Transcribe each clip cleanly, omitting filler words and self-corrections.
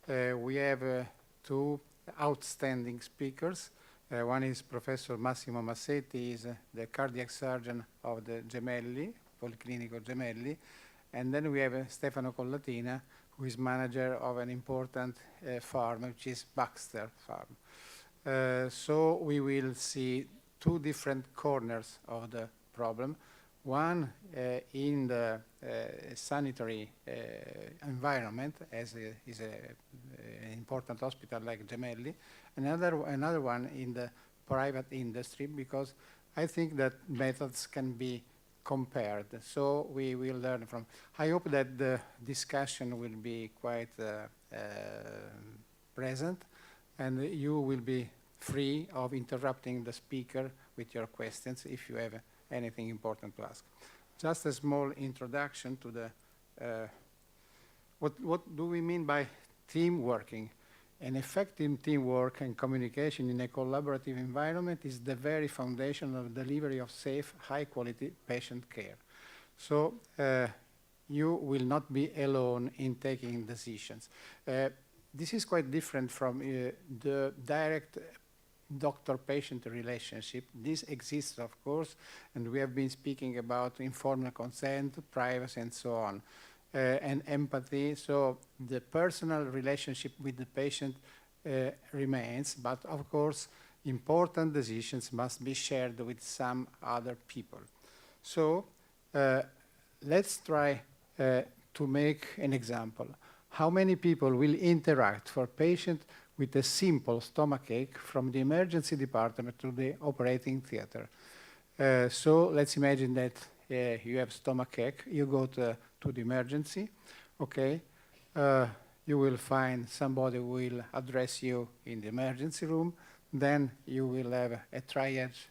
we have two outstanding speakers. One is Professor Massimo Massetti, is the cardiac surgeon of the Gemelli, Policlinico Gemelli. And then we have Stefano Collatina, who is manager of an important farm, which is Baxter Farm. So we will see two different corners of the problem. One in the sanitary environment, as is an important hospital like Gemelli, another one in the private industry, because I think that methods can be compared. So we will learn from. I hope that the discussion will be quite present, and you will be free of interrupting the speaker with your questions if you have anything important to ask. Just a small introduction to the, what do we mean by team working? An effective teamwork and communication in a collaborative environment is the very foundation of delivery of safe, high-quality patient care. So you will not be alone in taking decisions. This is quite different from the direct doctor-patient relationship. This exists, of course, and we have been speaking about informed consent, privacy, and so on, and empathy. So the personal relationship with the patient remains, but of course, important decisions must be shared with some other people. So let's try to make an example. How many people will interact for patient with a simple stomachache from the emergency department to the operating theater? So let's imagine that you have stomachache, you go to the emergency, okay? You will find somebody who will address you in the emergency room, then you will have a triage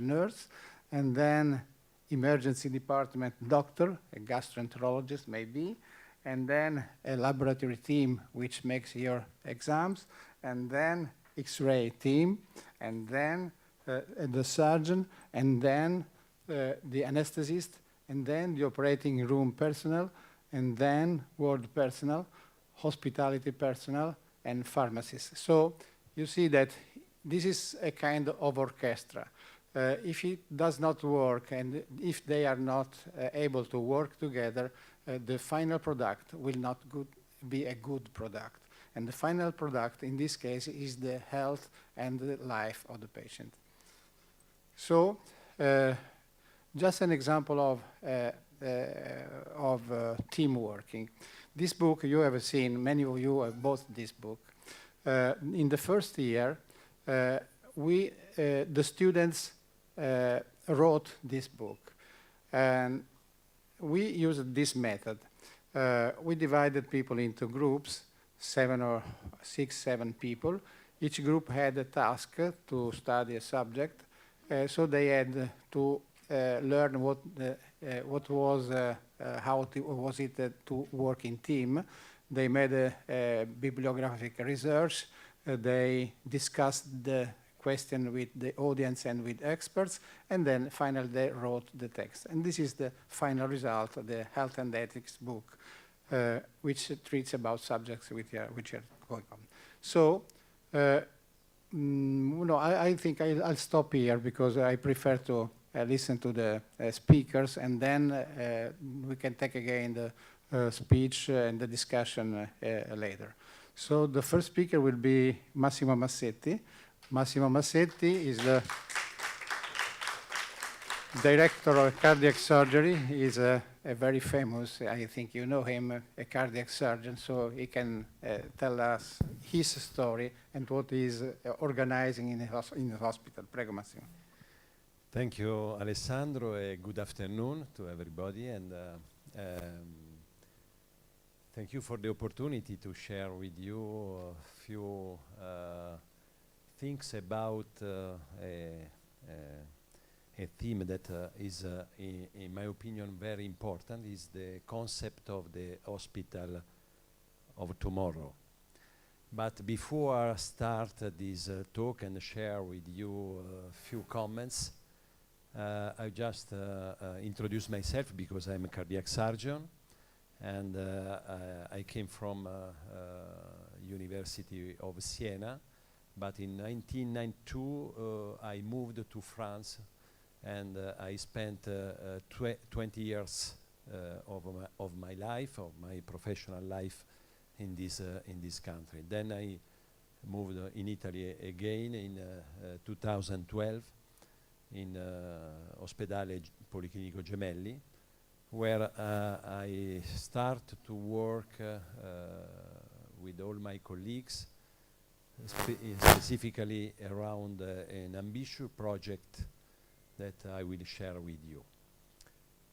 nurse, and then emergency department doctor, a gastroenterologist maybe, and then a laboratory team which makes your exams, and then X-ray team, and then the surgeon, and then the anesthetist, and then the operating room personnel, and then ward personnel, hospitality personnel, and pharmacists. So you see that this is a kind of orchestra. If it does not work, and if they are not able to work together, the final product will not be a good product. And the final product, in this case, is the health and the life of the patient. So, just an example of team working. This book you have seen, many of you have bought this book. In the first year, the students wrote this book. And we used this method. We divided people into groups, 7 or 6, 7 people. Each group had a task to study a subject. So they had to learn how was it to work in team. They made a bibliographic research. They discussed the question with the audience and with experts, and then finally they wrote the text. And this is the final result of the Health and Ethics book, which treats about subjects which are going on. So, I think I'll stop here because I prefer to listen to the speakers, and then we can take again the speech and the discussion later. So the first speaker will be Massimo Massetti. Massimo Massetti is the director of cardiac surgery. He's a very famous, I think you know him, a cardiac surgeon, so he can tell us his story and what he's organizing in the hospital. Prego, Massimo. Thank you, Alessandro, and good afternoon to everybody. And thank you for the opportunity to share with you a few things about a theme that is, in my opinion, very important, is the concept of the hospital of tomorrow. But before I start this talk and share with you a few comments, I just introduce myself because I'm a cardiac surgeon, and I came from University of Siena, but in 1992 I moved to France, and I spent 20 years of my life, of my professional life, in this country. Then I moved in Italy again in 2012 in Ospedale Policlinico Gemelli, where I start to work with all my colleagues, specifically around an ambitious project that I will share with you.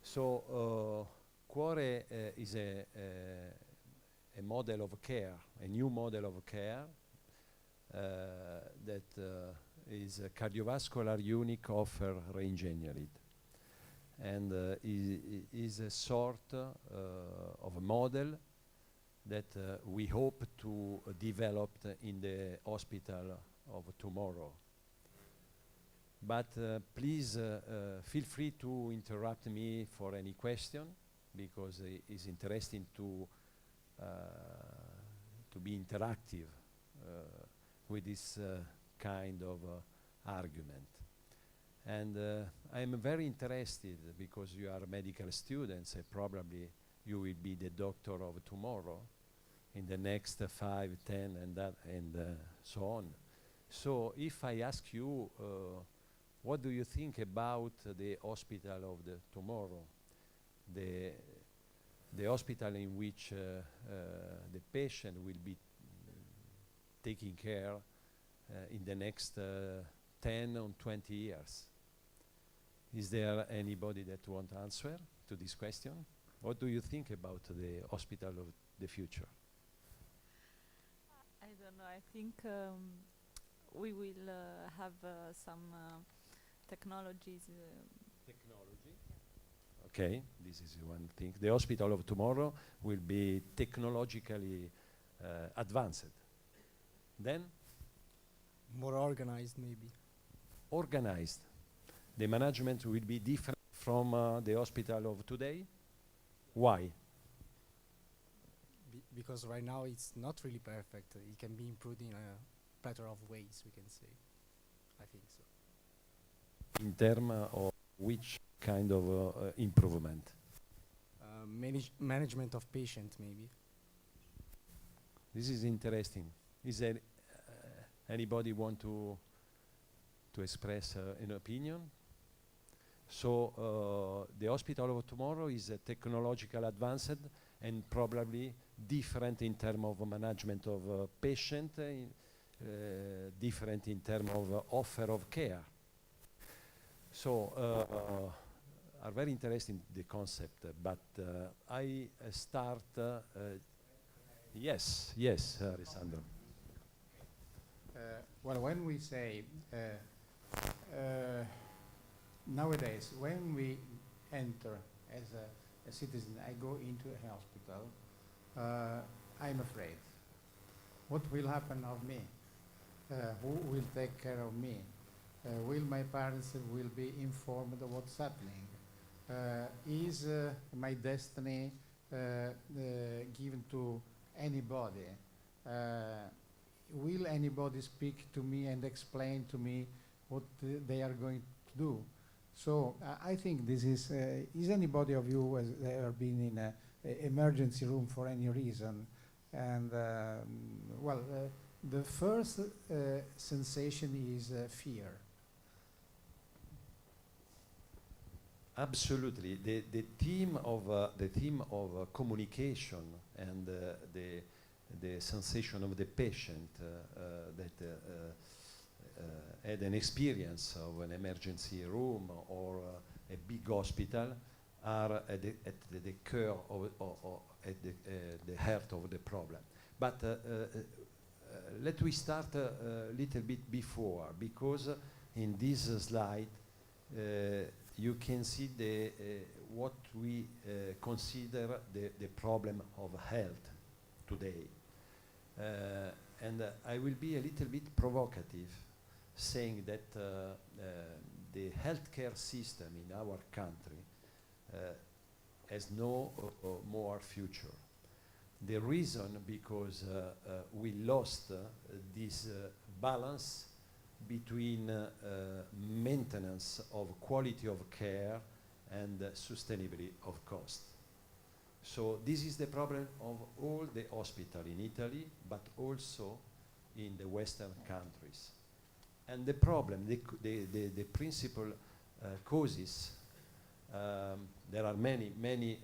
So, Cuore is a model of care, a new model of care that is a cardiovascular unique offer re-engineered, and is a sort of a model that we hope to develop in the hospital of tomorrow. But please feel free to interrupt me for any question, because it is interesting to be interactive with this kind of argument. And I am very interested, because you are medical students, and probably you will be the doctor of tomorrow in the next 5, 10, and so on. So if I ask you, what do you think about the hospital of the tomorrow? The hospital in which the patient will be taking care in the next 10 or 20 years. Is there anybody that want to answer to this question? What do you think about the hospital of the future? I don't know. I think we will have some technologies. Technology. Okay, this is one thing. The hospital of tomorrow will be technologically advanced. Then? More organized, maybe. Organized. The management will be different from the hospital of today? Why? Because right now it's not really perfect. It can be improved in a plethora of ways, we can say. I think so. In terms of which kind of improvement? Management of patient, maybe. This is interesting. Is there anybody want to express an opinion? So the hospital of tomorrow is technological advanced and probably different in terms of management of patient, different in terms of offer of care. So are very interesting, the concept, but I start. Yes, Alessandro. Well, when we say nowadays, when we enter as a citizen, I go into a hospital, I'm afraid. What will happen of me? Who will take care of me? Will my parents will be informed of what's happening? Is my destiny given to anybody? Will anybody speak to me and explain to me what they are going to do? So I think this is anybody of you has ever been in an emergency room for any reason? And the first sensation is fear. Absolutely. The theme of communication and the sensation of the patient that had an experience of an emergency room or a big hospital are at the core at the heart of the problem. But let we start a little bit before, because in this slide you can see what we consider the problem of health today. And I will be a little bit provocative, saying that the healthcare system in our country has no more future. The reason because we lost this balance between maintenance of quality of care and sustainability of cost. So this is the problem of all the hospitals in Italy, but also in the Western countries. And the problem, the principal causes, there are many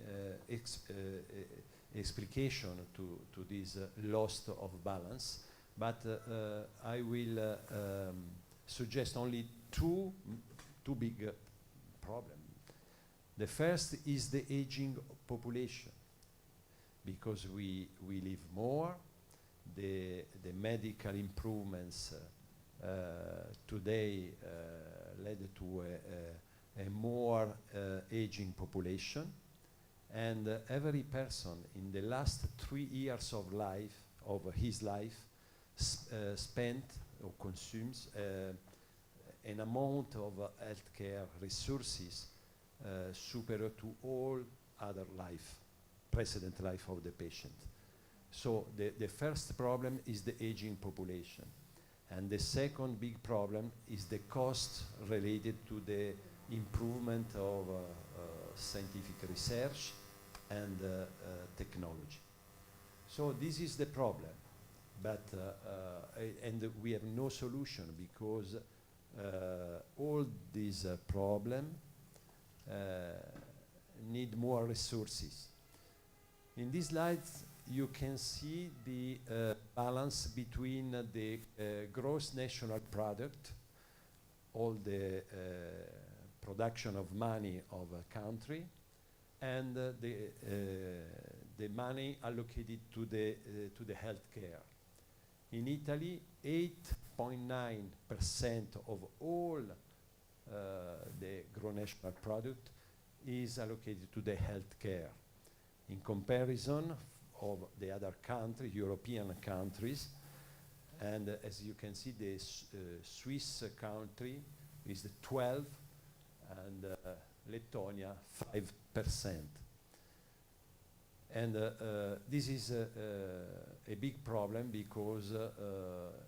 explications to this loss of balance, but I will suggest only two big problems. The first is the aging population, because we live more, the medical improvements today led to a more aging population, and every person in the last 3 years of his life spent or consumes an amount of healthcare resources superior to all other precedent life of the patient. So the first problem is the aging population. And the second big problem is the cost related to the improvement of scientific research and technology. So this is the problem, but and we have no solution because all these problems need more resources. In these slides, you can see the balance between the gross national product, all the production of money of a country, and the money allocated to the healthcare. In Italy, 8.9% of all the gross national product is allocated to the healthcare. In comparison of the other countries, European countries, and as you can see, the Swiss country is 12, and Lithuania 5%. And this is a big problem because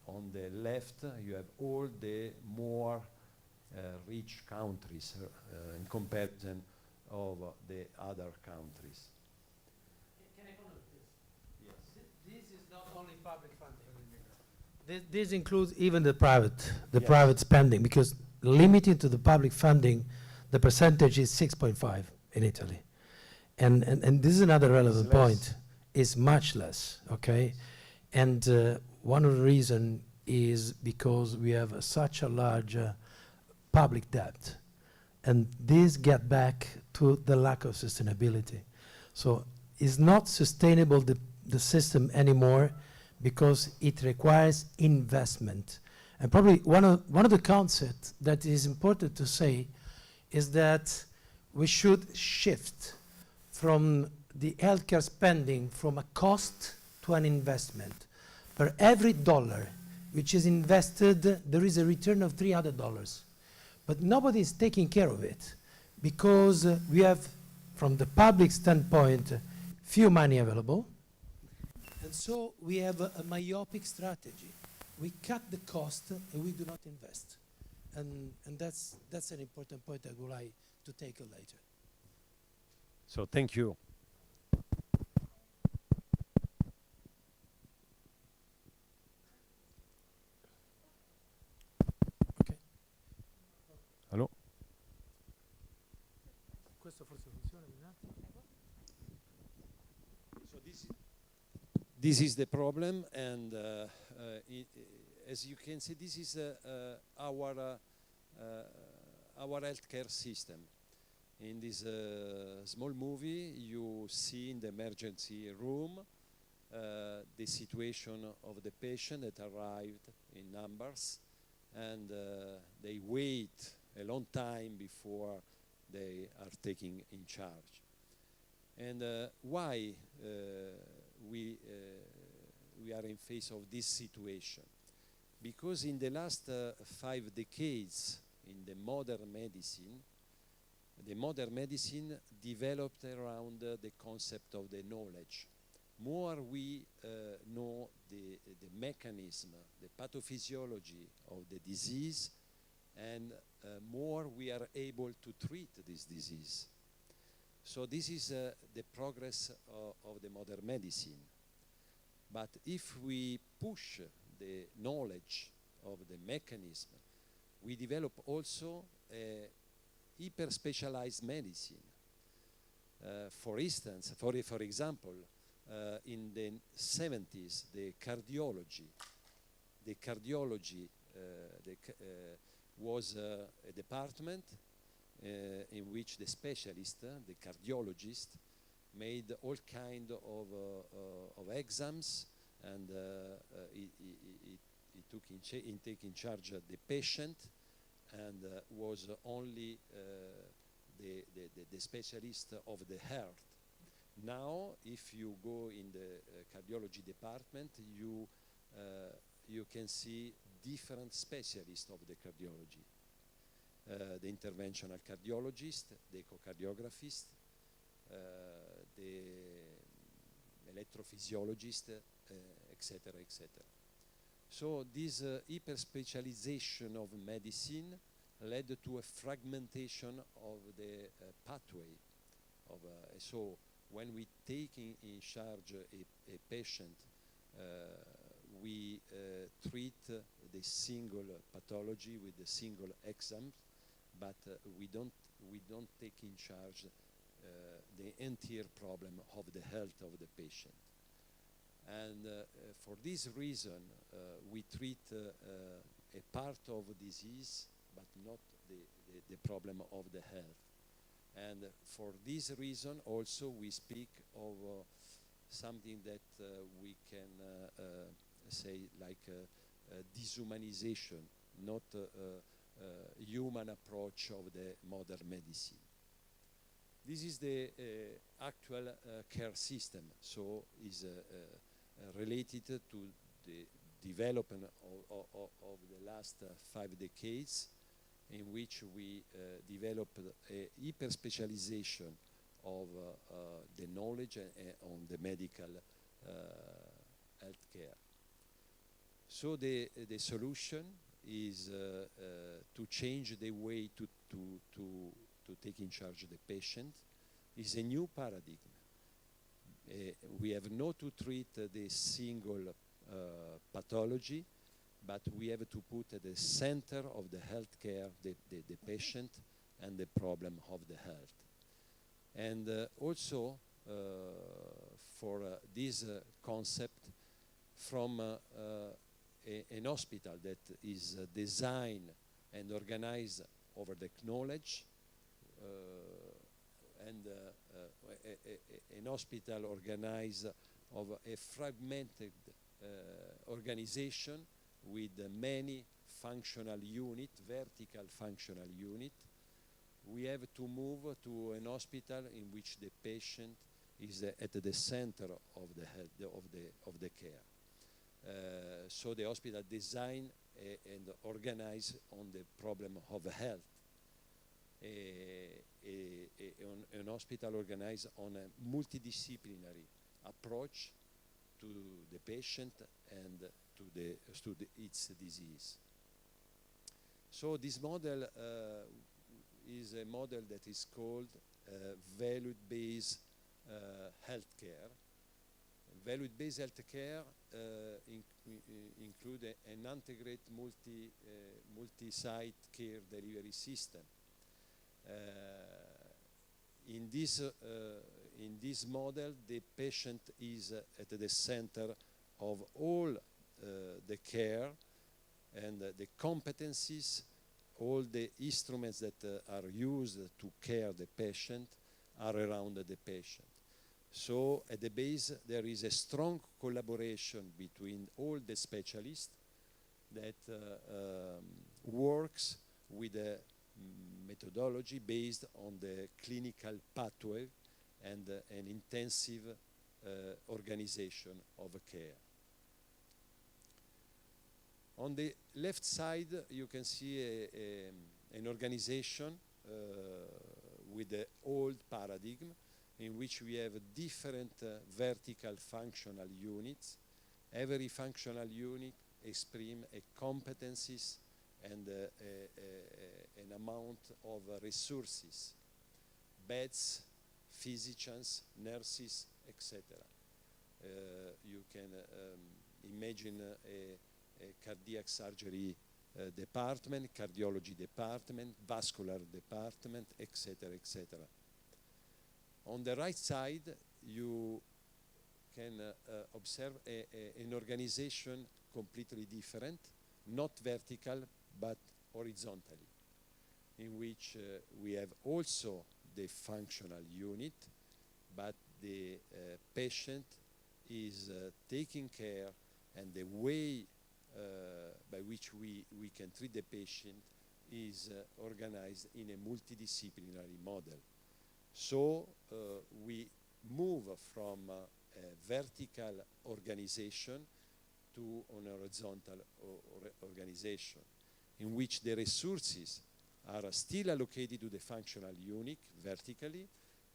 on the left you have all the more rich countries in comparison of the other countries. Can I comment, please? Yes. This is not only public funding. This includes even the private spending, because limited to the public funding, the percentage is 6.5 in Italy. And this is another relevant point. It's much less, okay? And one of the reasons is because we have such a large public debt. And this get back to the lack of sustainability. So it's not sustainable, the system anymore, because it requires investment. And probably one of the concepts that is important to say is that we should shift from the healthcare spending from a cost to an investment. For every dollar which is invested, there is a return of $300. But nobody is taking care of it because we have, from the public standpoint, few money available. And so we have a myopic strategy. We cut the cost and we do not invest. And that's an important point I would like to tackle later. So thank you. Okay. Hello? Questo forse funziona un attimo. So this is the problem, and as you can see, this is our healthcare system. In this small movie, you see in the emergency room the situation of the patient that arrived in numbers, and they wait a long time before they are taken in charge. And why we are in face of this situation? Because in the last 5 decades in the modern medicine, the modern medicine developed around the concept of the knowledge. More we know the mechanism, the pathophysiology of the disease, and more we are able to treat this disease. So this is the progress of the modern medicine. But if we push the knowledge of the mechanism, we develop also a hyper-specialized medicine. For instance, for example, in the 70s, the cardiology was a department in which the specialist, the cardiologist, made all kind of exams, and he took in charge the patient, and was only the specialist of the heart. Now, if you go in the cardiology department, you can see different specialists of the cardiology. The interventional cardiologist, the echocardiographist, the electrophysiologist, etc., etc. So this hyper-specialization of medicine led to a fragmentation of the pathway. So when we take in charge a patient, we treat the single pathology with the single exam, but we don't take in charge the entire problem of the health of the patient. And for this reason, we treat a part of disease, but not the problem of the health. And for this reason, also, we speak of something that we can say like dehumanization, not human approach of the modern medicine. This is the actual care system, so is related to the development of the last 5 decades, in which we developed a hyper-specialization of the knowledge on the medical healthcare. So the solution is to change the way to take in charge the patient. Is a new paradigm. We have not to treat the single pathology, but we have to put at the center of the healthcare the patient and the problem of the health. And also for this concept, from an hospital that is designed and organized over the knowledge, and an hospital organized of a fragmented organization with many functional units, vertical functional units, we have to move to an hospital in which the patient is at the center of the health, of the care. So the hospital designed and organized on the problem of health. An hospital organized on a multidisciplinary approach to the patient and to its disease. So this model is a model that is called value-based healthcare. Value-based healthcare include an integrated multi-site care delivery system. In this model, the patient is at the center of all the care, and the competencies, all the instruments that are used to care the patient are around the patient. So at the base, there is a strong collaboration between all the specialists that works with a methodology based on the clinical pathway and an intensive organization of care. On the left side, you can see an organization with the old paradigm in which we have different vertical functional units. Every functional unit exprime a competencies and an amount of resources, beds, physicians, nurses, etc. You can imagine a cardiac surgery department, cardiology department, vascular department, etc., etc. On the right side, you can observe an organization completely different, not vertical, but horizontally, in which we have also the functional unit, but the patient is taking care, and the way by which we can treat the patient is organized in a multidisciplinary model. So we move from a vertical organization to an horizontal organization, in which the resources are still allocated to the functional unit vertically,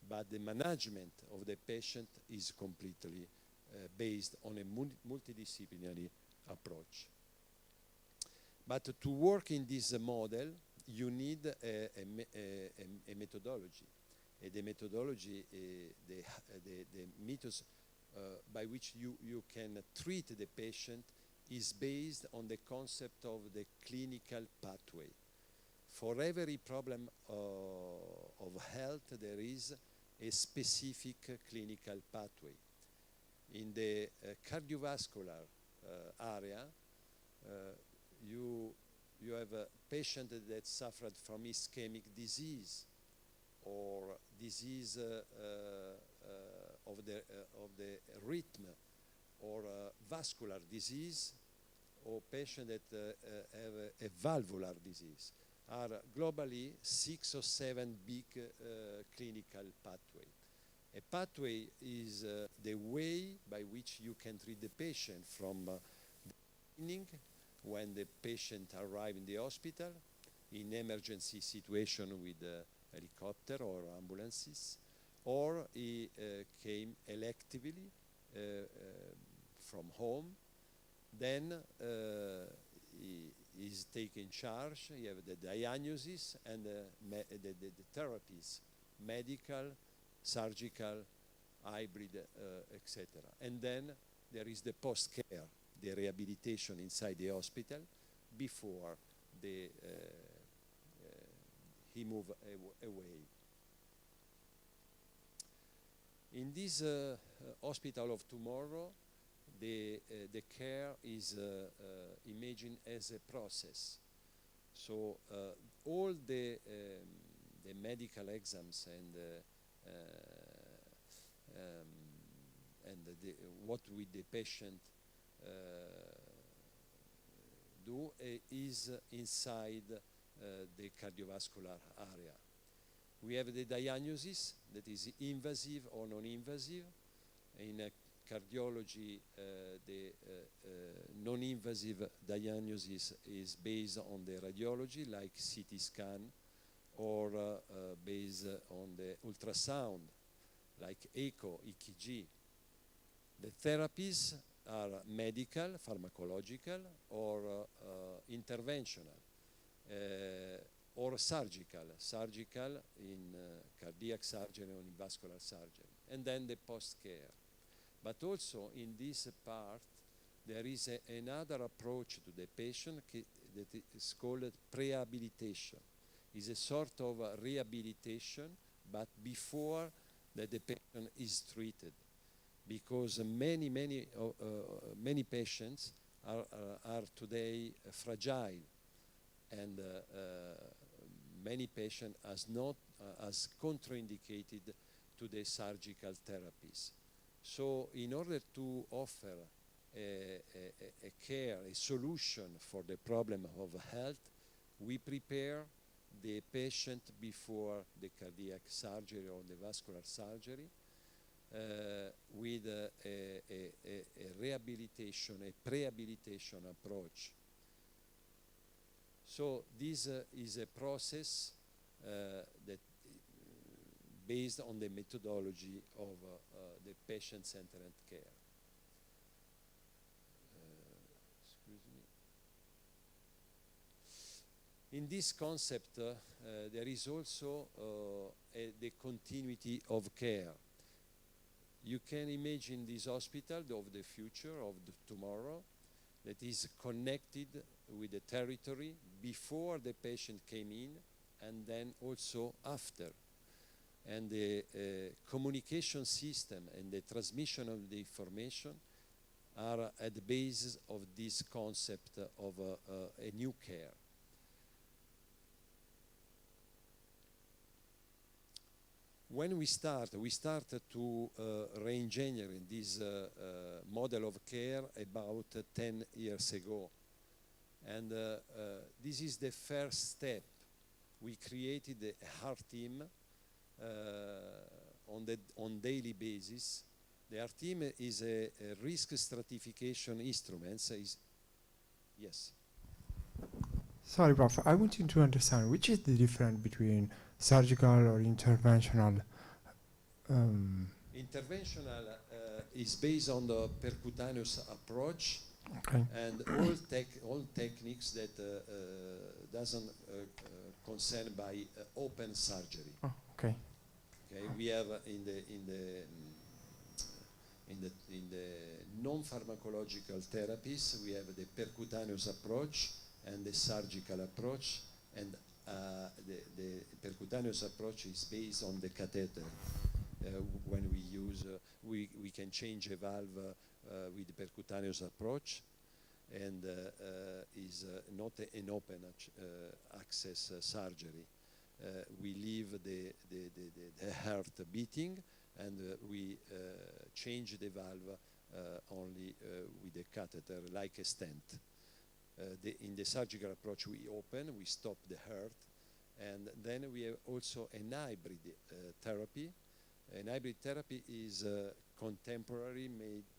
but the management of the patient is completely based on a multidisciplinary approach. But to work in this model, you need a methodology. The methodology, the methods by which you can treat the patient is based on the concept of the clinical pathway. For every problem of health, there is a specific clinical pathway. In the cardiovascular area, you have a patient that suffered from ischemic disease or disease of the rhythm, or vascular disease, or patient that have a valvular disease. Are globally 6 or 7 big clinical pathway. A pathway is the way by which you can treat the patient from the beginning, when the patient arrives in the hospital, in emergency situation with helicopter or ambulances, or he came electively from home, then he is taken charge, you have the diagnosis and the therapies, medical, surgical, hybrid, etc. And then there is the post-care, the rehabilitation inside the hospital before he move away. In this hospital of tomorrow, the care is imagined as a process. So all the medical exams and what with the patient do is inside the cardiovascular area. We have the diagnosis that is invasive or non-invasive. In cardiology, the non-invasive diagnosis is based on the radiology, like CT scan, or based on the ultrasound, like echo, EKG. The therapies are medical, pharmacological, or interventional, or surgical in cardiac surgery or in vascular surgery, and then the post-care. But also in this part, there is another approach to the patient that is called prehabilitation. It's a sort of rehabilitation, but before that the patient is treated, because many patients are today fragile, and many patients as contraindicated to the surgical therapies. So in order to offer a care, a solution for the problem of health, we prepare the patient before the cardiac surgery or the vascular surgery with a rehabilitation, a prehabilitation approach. So this is a process that based on the methodology of the patient-centered care. Excuse me. In this concept, there is also the continuity of care. You can imagine this hospital of the future, of the tomorrow, that is connected with the territory before the patient came in and then also after. And the communication system and the transmission of the information are at the basis of this concept of a new care. When we start to re-engineer this model of care about 10 years ago. And this is the first step. We created a heart team on daily basis. The heart team is a risk stratification instrument. Yes. Sorry, Prof. I want you to understand which is the difference between surgical or interventional. Interventional is based on the percutaneous approach, Okay. and all techniques that doesn't concern by open surgery. Oh, okay. Okay, we have in the non-pharmacological therapies, we have the percutaneous approach and the surgical approach, and the percutaneous approach is based on the catheter. When we use, we can change a valve with the percutaneous approach, and is not an open access surgery. We leave the heart beating, and we change the valve only with a catheter, like a stent. In the surgical approach, we open, we stop the heart, and then we have also an hybrid therapy. An hybrid therapy is contemporary,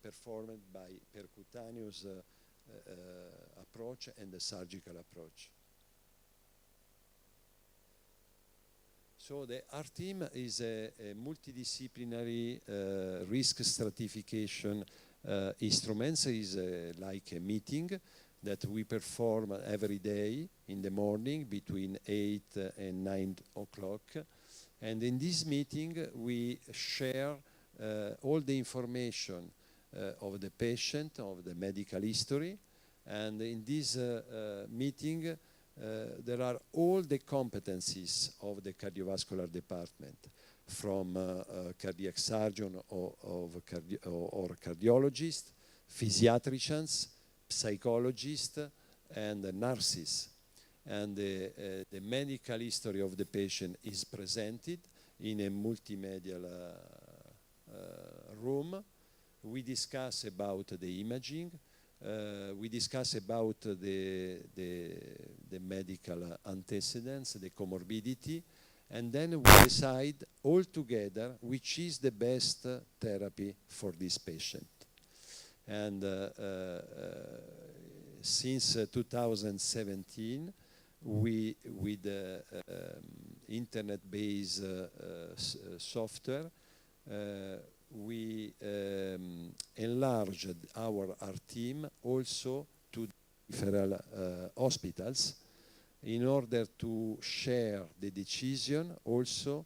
performed by percutaneous approach and the surgical approach. So the art team is a multidisciplinary risk stratification instruments. Is like a meeting that we perform every day in the morning between 8 and 9 o'clock. And in this meeting, we share all the information of the patient, of the medical history. And in this meeting, there are all the competencies of the cardiovascular department, from cardiac surgeon or cardiologist, physiatricians, psychologists, and nurses. And the medical history of the patient is presented in a multimedia room. We discuss about the imaging. We discuss about the medical antecedents, the comorbidity, and then we decide all together which is the best therapy for this patient. And since 2017, we, with internet-based software, we enlarged our team also to different hospitals in order to share the decision also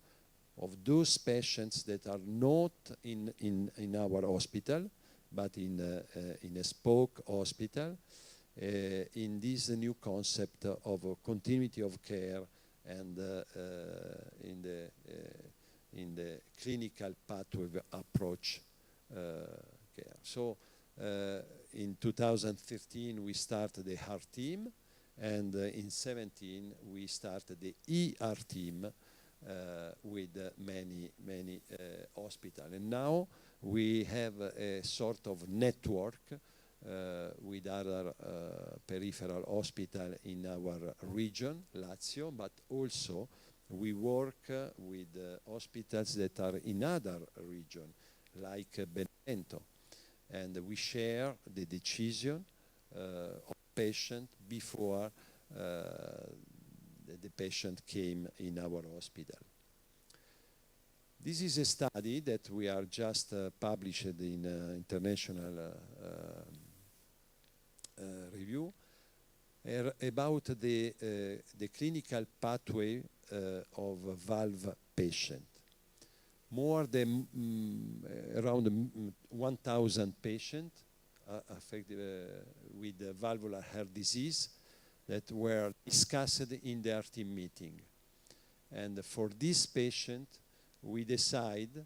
of those patients that are not in our hospital, but in a spoke hospital, in this new concept of continuity of care and in the clinical pathway approach care. So in 2013 we started the heart team, and in 2017 we started the ER team with many hospitals. And now we have a sort of network with other peripheral hospitals in our region, Lazio, but also we work with hospitals that are in other regions, like Benevento, and we share the decision of patient before the patient came in our hospital. This is a study that we are just published in international review about the clinical pathway of valve patient. More than around 1,000 patients affected with valvular heart disease that were discussed in the RT meeting. And for this patient, we decide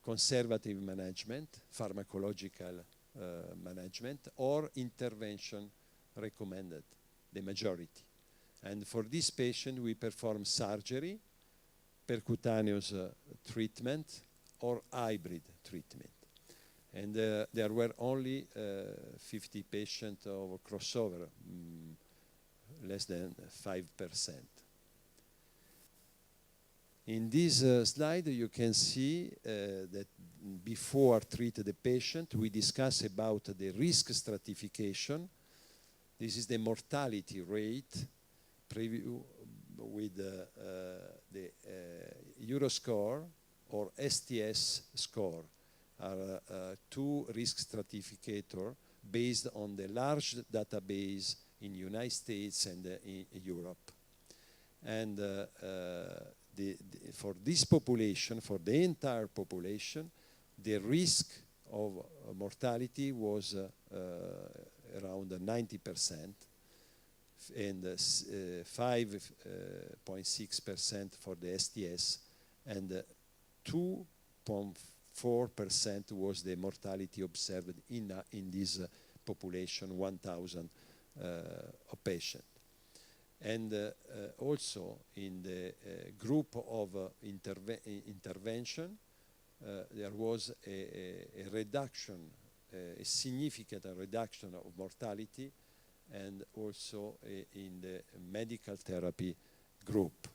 conservative management, pharmacological management, or intervention recommended, the majority. And for this patient, we perform surgery, percutaneous treatment, or hybrid treatment. And there were only 50 patients of crossover, less than 5%. In this slide, you can see that before treat the patient, we discuss about the risk stratification. This is the mortality rate preview with the Euroscore or STS score. Are two risk stratificators based on the large database in United States and in Europe. And for this population, for the entire population, the risk of mortality was around 90%, and 5.6% for the STS, and 2.4% was the mortality observed in this population, 1,000 patients. And also in the group of intervention, there was a reduction, a significant reduction of mortality, and also in the medical therapy group.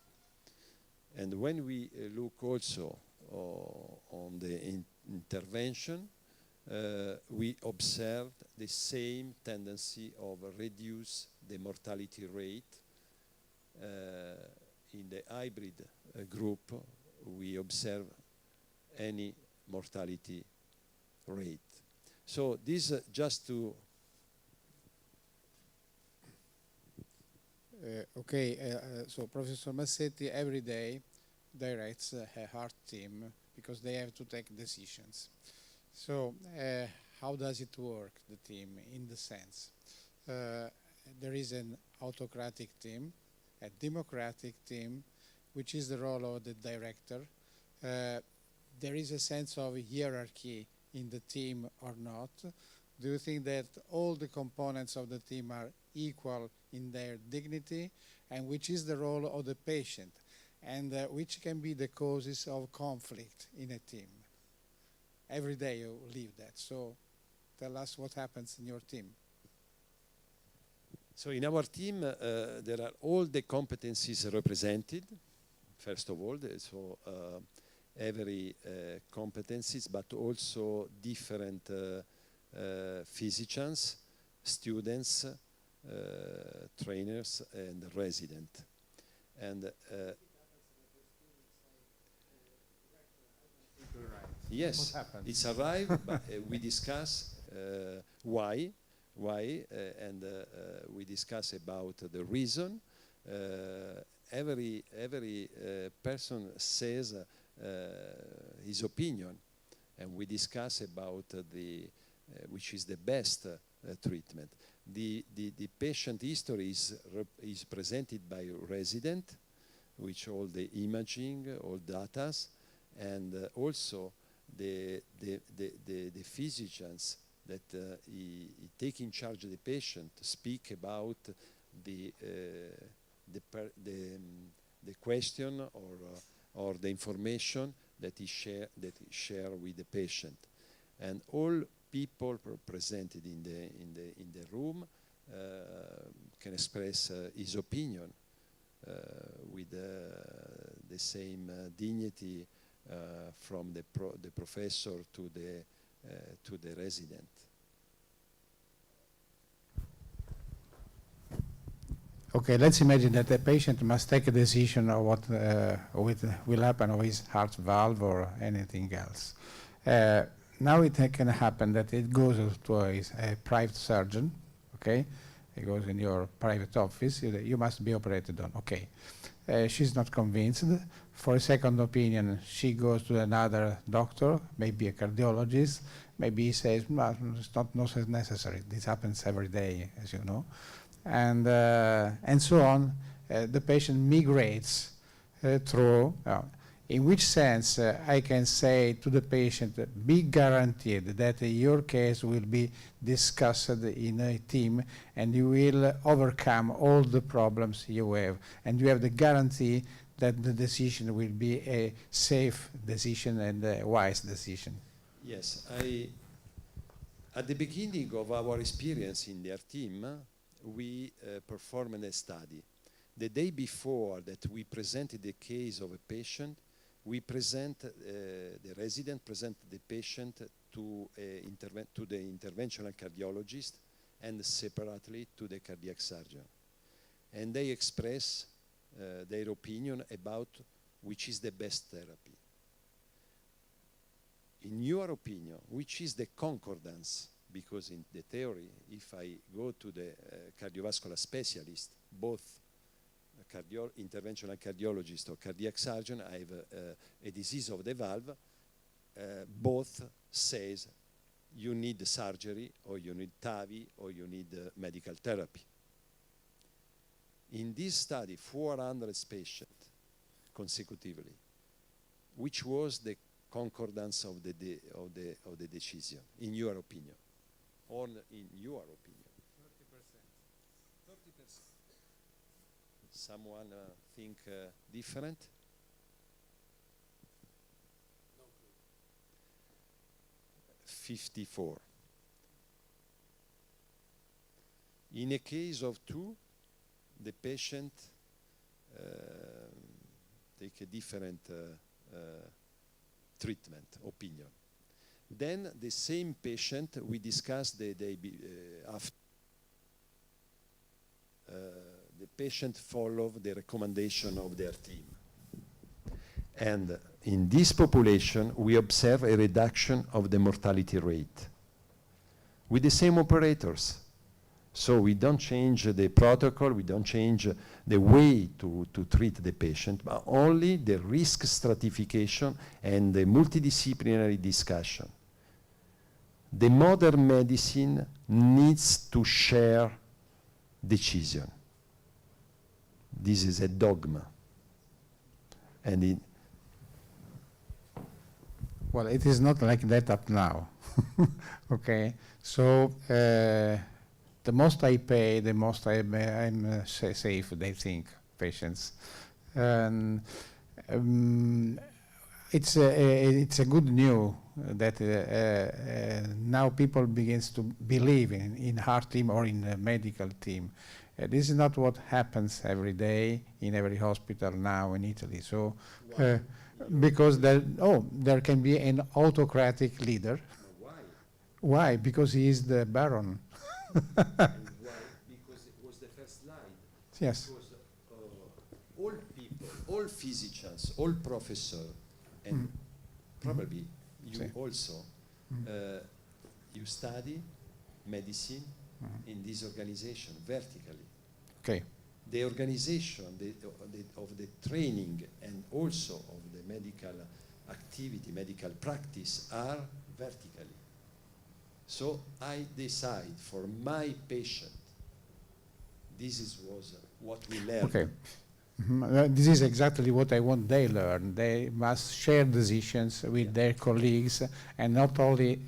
And when we look also on the intervention, we observed the same tendency of reduce the mortality rate. In the hybrid group, we observe any mortality rate. So this just to... So Professor Massetti every day directs a heart team because they have to take decisions. So how does it work, the team, in the sense? There is an autocratic team, a democratic team, which is the role of the director. There is a sense of hierarchy in the team or not? Do you think that all the components of the team are equal in their dignity? And which is the role of the patient? And which can be the causes of conflict in a team? Every day you live that. So tell us what happens in your team. So in our team, there are all the competencies represented, first of all. So every competencies, but also different physicians, students, trainers, and residents. And yes, it's arrived, but we discuss why, and we discuss about the reason. Every person says his opinion, and we discuss about which is the best treatment. The patient history is presented by resident, which all the imaging, all data, and also the physicians that he take in charge of the patient speak about the question or the information that he share with the patient, and all people presented in the room can express his opinion with the same dignity from the professor to the resident. Okay, let's imagine that the patient must take a decision of what will happen with his heart valve or anything else. Now it can happen that it goes to a private surgeon, okay? It goes in your private office, you must be operated on, okay. She's not convinced. For a second opinion, she goes to another doctor, maybe a cardiologist. Maybe he says, well, it's not necessary. This happens every day, as you know. And so on. The patient migrates through. In which sense I can say to the patient, be guaranteed that your case will be discussed in a team and you will overcome all the problems you have. And you have the guarantee that the decision will be a safe decision and a wise decision. Yes, at the beginning of our experience in their team, we performed a study. The day before that we presented the case of a patient, we the resident presented the patient to the interventional cardiologist and separately to the cardiac surgeon. And they express their opinion about which is the best therapy. In your opinion, which is the concordance? Because in the theory, if I go to the cardiovascular specialist, both interventional cardiologist or cardiac surgeon, I have a disease of the valve, both says you need surgery or you need TAVI or you need medical therapy. In this study, 400 patients consecutively, which was the concordance of the decision, in your opinion? Or in your opinion? 30%. 30%. Someone think different? No clue. 54. In a case of 2, the patient take a different treatment opinion. Then the same patient, we discussed the day after. The patient followed the recommendation of their team. And in this population, we observe a reduction of the mortality rate with the same operators. So we don't change the protocol, we don't change the way to treat the patient, but only the risk stratification and the multidisciplinary discussion. The modern medicine needs to share decision. This is a dogma. And well, it is not like that up now. Okay, so the most I pay, the most I'm safe, they think, patients. It's a good news that now people begins to believe in heart team or in a medical team. This is not what happens every day in every hospital now in Italy. So, because there can be an autocratic leader. why? Why? Because he is the baron. And why? Because it was the first slide. Yes. Because all people, all physicians, all professors, and probably you also, you study medicine in this organization vertically. Okay. The organization of the training and also of the medical activity, medical practice are vertically. So I decide for my patient, was what we learned. Okay. This is exactly what I want they learn. They must share decisions with their colleagues and not only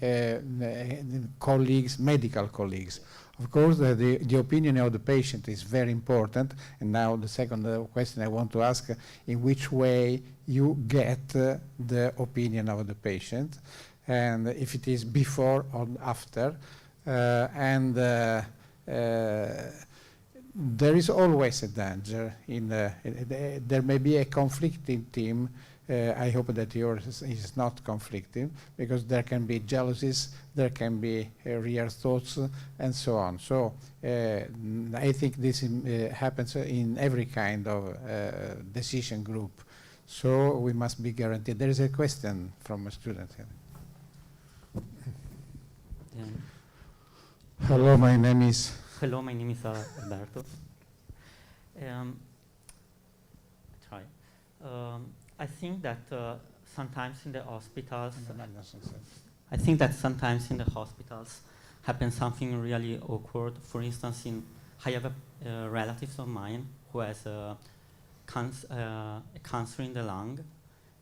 colleagues, medical colleagues. Of course, the opinion of the patient is very important. And now the second question I want to ask, in which way you get the opinion of the patient, and if it is before or after. There is always a danger. There may be a conflicting team I hope that yours is not conflicting, because there can be jealousies, there can be real thoughts, and so on. So I think this happens in every kind of decision group. So we must be guaranteed. There is a question from a student here. Hello, my name is Alberto. Try. I think that sometimes in the hospitals, happens something really awkward. For instance, I have a relative of mine who has a cancer in the lung,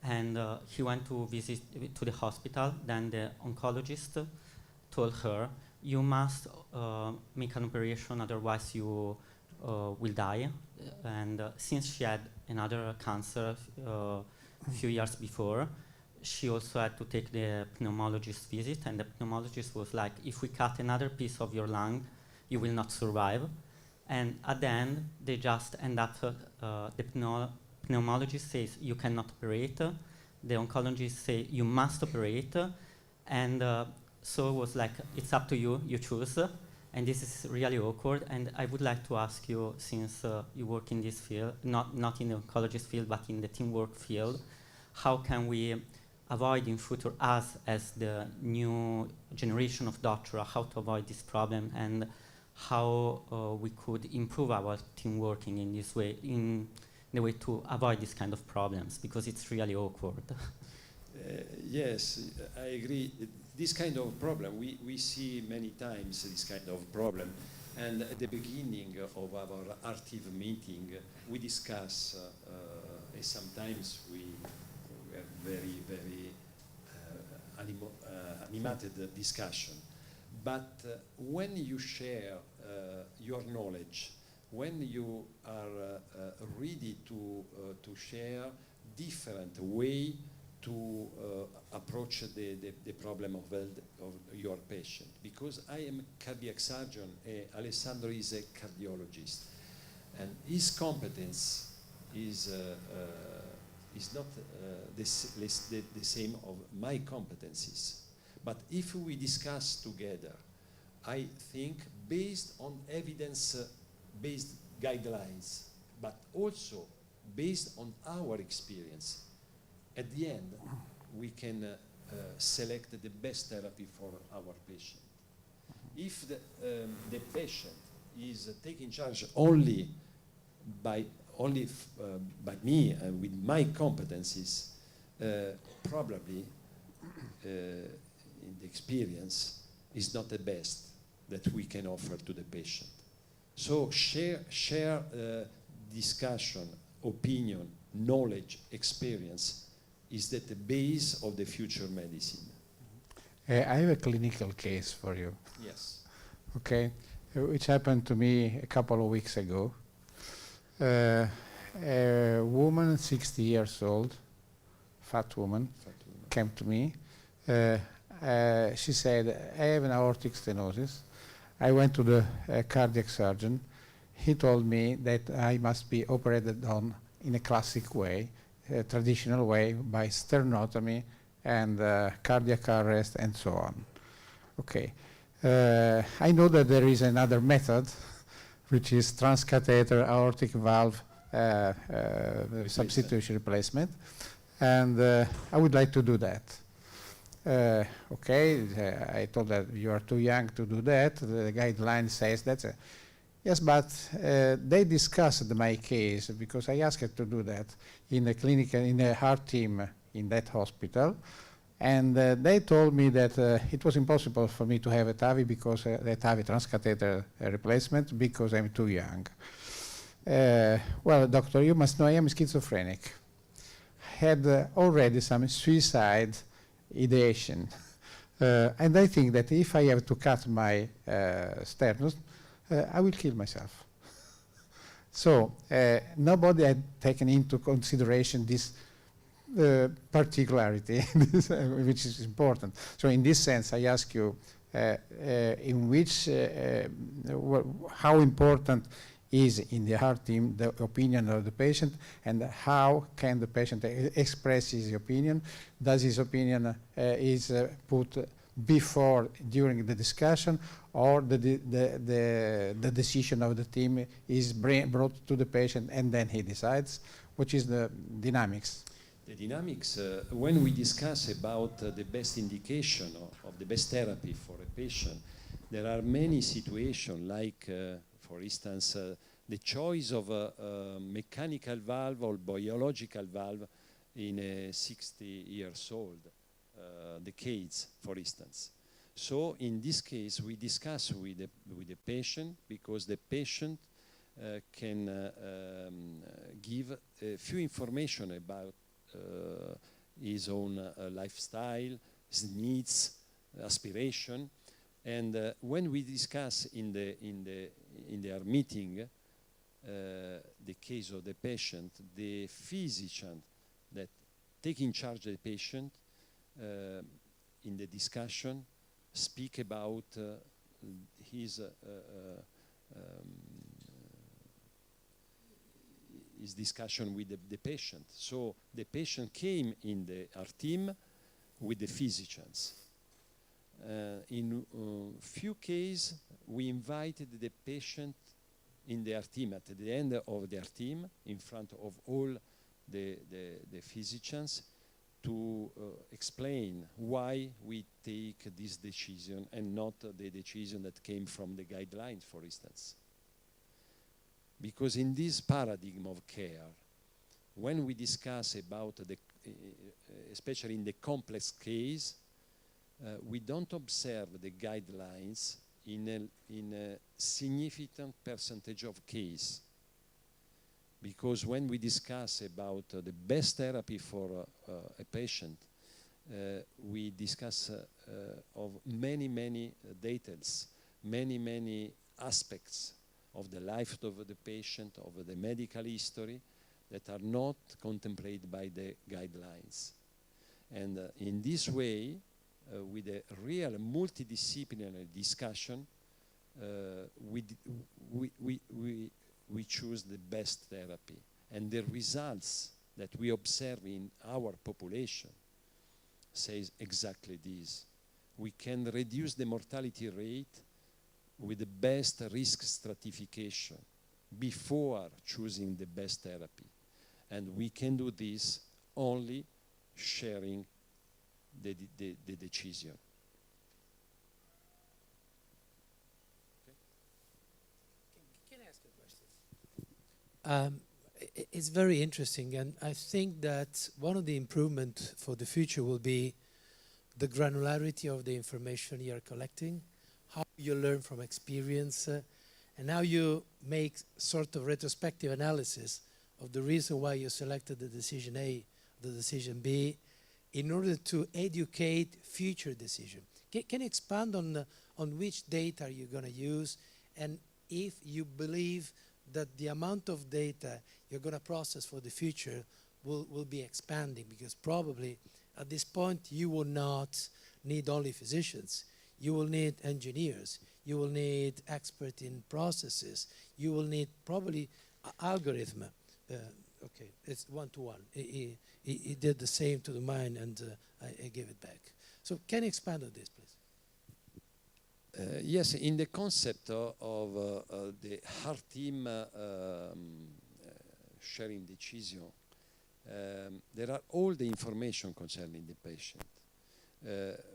and he went to visit to the hospital. Then the oncologist told her, "You must make an operation, otherwise you will die." And since she had another cancer a few years before, she also had to take the pneumologist visit, and the pneumologist was like, "If we cut another piece of your lung, you will not survive." And at the end, they just end up, the pneumologist says, "You cannot operate." The oncologist say, "You must operate." And so it was like, it's up to you, you choose. And this is really awkward. And I would like to ask you, since you work in this field, not in the oncologist field, but in the teamwork field, how can we avoid in future, us as the new generation of doctors, how to avoid this problem, and how we could improve our team working in this way, in the way to avoid this kind of problems, because it's really awkward. Yes, I agree. This kind of problem, we see many times this kind of problem. And at the beginning of our RTIV meeting, we discuss, sometimes we have very, very animated discussion. But when you share your knowledge, when you are ready to share different way to approach the problem of your patient, because I am a cardiac surgeon, Alessandro is a cardiologist, and his competence is not the same of my competencies. But if we discuss together, I think based on evidence-based guidelines, but also based on our experience, at the end, we can select the best therapy for our patient. If the patient is taken charge only by me and with my competencies, probably in the experience is not the best that we can offer to the patient. So share discussion, opinion, knowledge, experience is that the base of the future medicine. I have a clinical case for you. Yes. Okay, which happened to me a couple of weeks ago. A woman, 60 years old, fat woman, came to me. She said, "I have an aortic stenosis." I went to the cardiac surgeon. He told me that I must be operated on in a classic way, a traditional way, by sternotomy and cardiac arrest and so on. Okay. I know that there is another method, which is transcatheter aortic valve substitution replacement, and I would like to do that. Okay, I told that you are too young to do that. The guideline says that. Yes, but they discussed my case because I asked to do that in a clinic, in a heart team in that hospital. And they told me that it was impossible for me to have a TAVI because the TAVI transcatheter replacement because I'm too young. Well, doctor, you must know I am schizophrenic. Had already some suicide ideation. And I think that if I have to cut my sternum, I will kill myself. So nobody had taken into consideration this particularity, which is important. So in this sense, I ask you, in which, how important is in the heart team the opinion of the patient, and how can the patient express his opinion? Does his opinion is put before, during the discussion, or the decision of the team is brought to the patient and then he decides? Which is the dynamics? The dynamics, when we discuss about the best indication of the best therapy for a patient, there are many situations like, for instance, the choice of a mechanical valve or biological valve in a 60 years old, decades, for instance. So in this case, we discuss with the patient, because the patient can give a few information about his own lifestyle, his needs, aspiration, and when we discuss in our meeting the case of the patient, the physician that take in charge of the patient in the discussion speak about his discussion with the patient. So the patient came in our team with the physicians. In few cases, we invited the patient in their team, at the end of their team, in front of all the physicians, to explain why we take this decision and not the decision that came from the guidelines, for instance. Because in this paradigm of care, when we discuss about especially in the complex case, we don't observe the guidelines in a significant percentage of cases. Because when we discuss about the best therapy for a patient, we discuss of many details, many aspects of the life of the patient, of the medical history, that are not contemplated by the guidelines. And in this way, with a real multidisciplinary discussion, we choose the best therapy. And the results that we observe in our population says exactly this. We can reduce the mortality rate with the best risk stratification before choosing the best therapy. And we can do this only sharing the decision. Can I ask a question? It's very interesting, and I think that one of the improvements for the future will be the granularity of the information you are collecting, how you learn from experience, and how you make sort of retrospective analysis of the reason why you selected the decision A, the decision B, in order to educate future decision. Can you expand on which data you're going to use, and if you believe that the amount of data you're going to process for the future will be expanding? Because probably at this point you will not need only physicians. You will need engineers. You will need experts in processes. You will need probably algorithm. Okay, it's one-to-one. He did the same to the mine, and I gave it back. So can you expand on this, please? Yes, in the concept of the heart team sharing decision, there are all the information concerning the patient.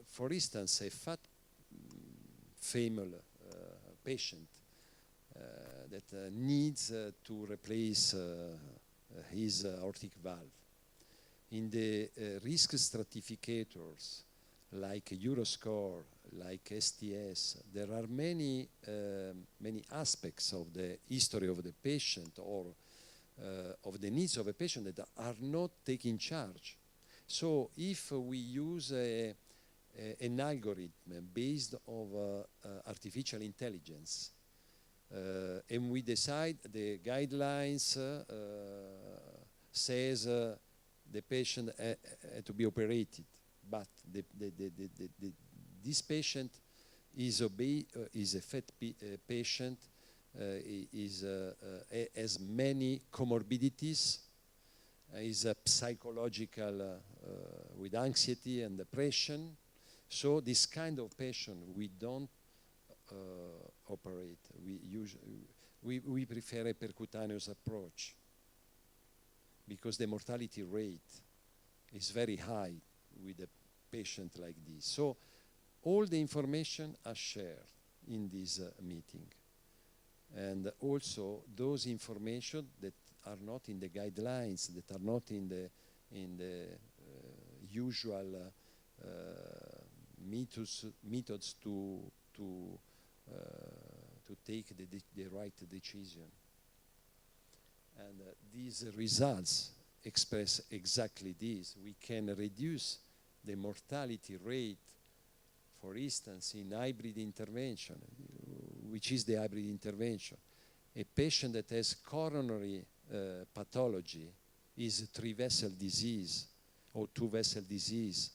For instance, a fat female patient that needs to replace his aortic valve. In the risk stratificators, like Euroscore, like STS, there are many aspects of the history of the patient or of the needs of a patient that are not taken charge. So if we use an algorithm based on artificial intelligence, and we decide the guidelines says the patient to be operated, but this patient is a fat patient has many comorbidities, is psychological with anxiety and depression. So this kind of patient we don't operate. We prefer a percutaneous approach because the mortality rate is very high with a patient like this. So all the information are shared in this meeting. And also those information that are not in the guidelines, that are not in the usual methods to take the right decision. And these results express exactly this. We can reduce the mortality rate, for instance, in hybrid intervention. Which is the hybrid intervention? A patient that has coronary pathology is 3-vessel disease or 2-vessel disease,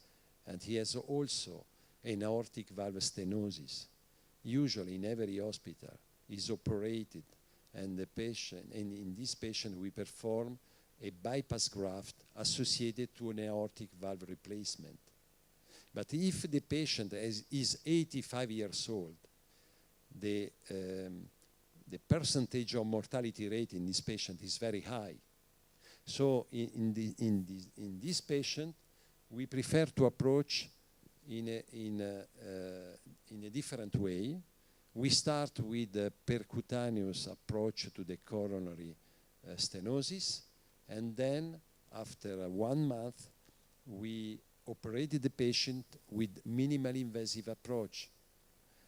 and he has also an aortic valve stenosis. Usually in every hospital is operated, and the patient, and in this patient we perform a bypass graft associated to an aortic valve replacement. But if the patient is 85 years old, the percentage of mortality rate in this patient is very high. So in this patient, we prefer to approach in a different way. We start with a percutaneous approach to the coronary stenosis, and then after 1 month, we operated the patient with minimally invasive approach.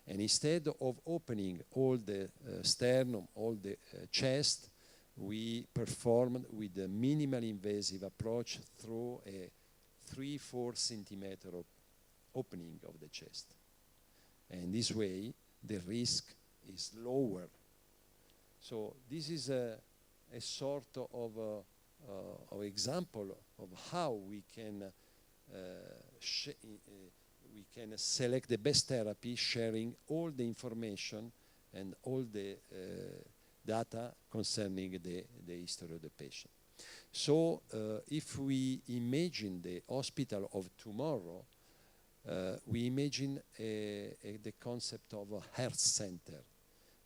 And instead of opening all the sternum, all the chest, we performed with a minimally invasive approach through a 3-4 centimeter opening of the chest. And this way, the risk is lower. So this is a sort of example of how we can select the best therapy, sharing all the information and all the data concerning the history of the patient. So if we imagine the hospital of tomorrow, we imagine the concept of a heart center.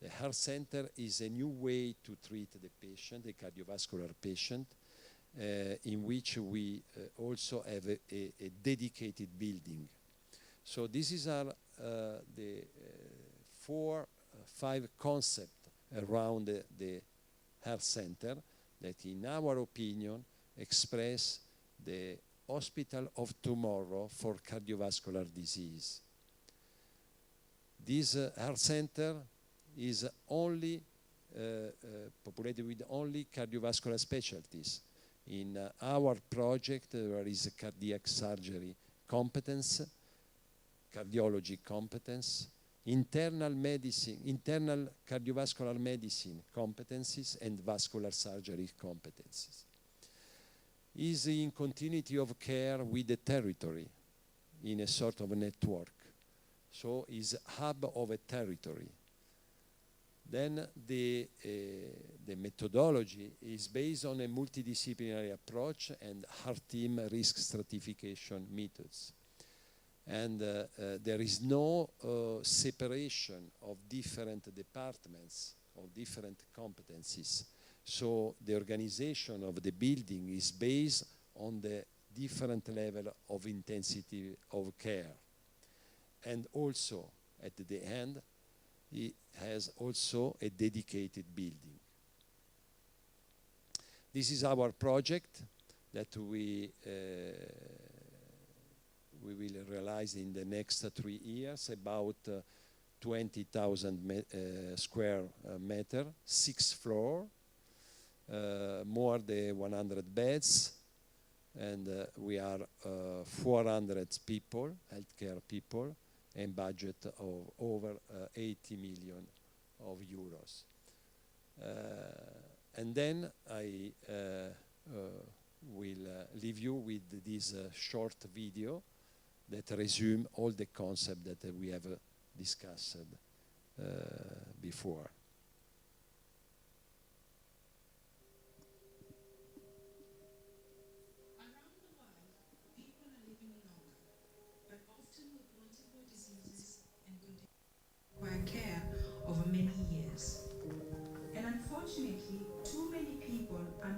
The heart center is a new way to treat the patient, the cardiovascular patient, in which we also have a dedicated building. So this is our the 4-5 concepts around the health center that, in our opinion, express the hospital of tomorrow for cardiovascular disease. This health center is only populated with only cardiovascular specialties. In our project, there is a cardiac surgery competence, cardiology competence, internal medicine, internal cardiovascular medicine competencies, and vascular surgery competencies. Is in continuity of care with the territory in a sort of a network. So is hub of a territory. Then the methodology is based on a multidisciplinary approach and heart team risk stratification methods. And there is no separation of different departments or different competencies. So the organization of the building is based on the different level of intensity of care. And also, at the end, it has also a dedicated building. This is our project that we will realize in the next 3 years, about 20,000 square meter, 6 floors, more than 100 beds, and we are 400 people, healthcare people, and budget of over 80 million of euros. And then I will leave you with this short video that resume all the concepts that we have discussed before.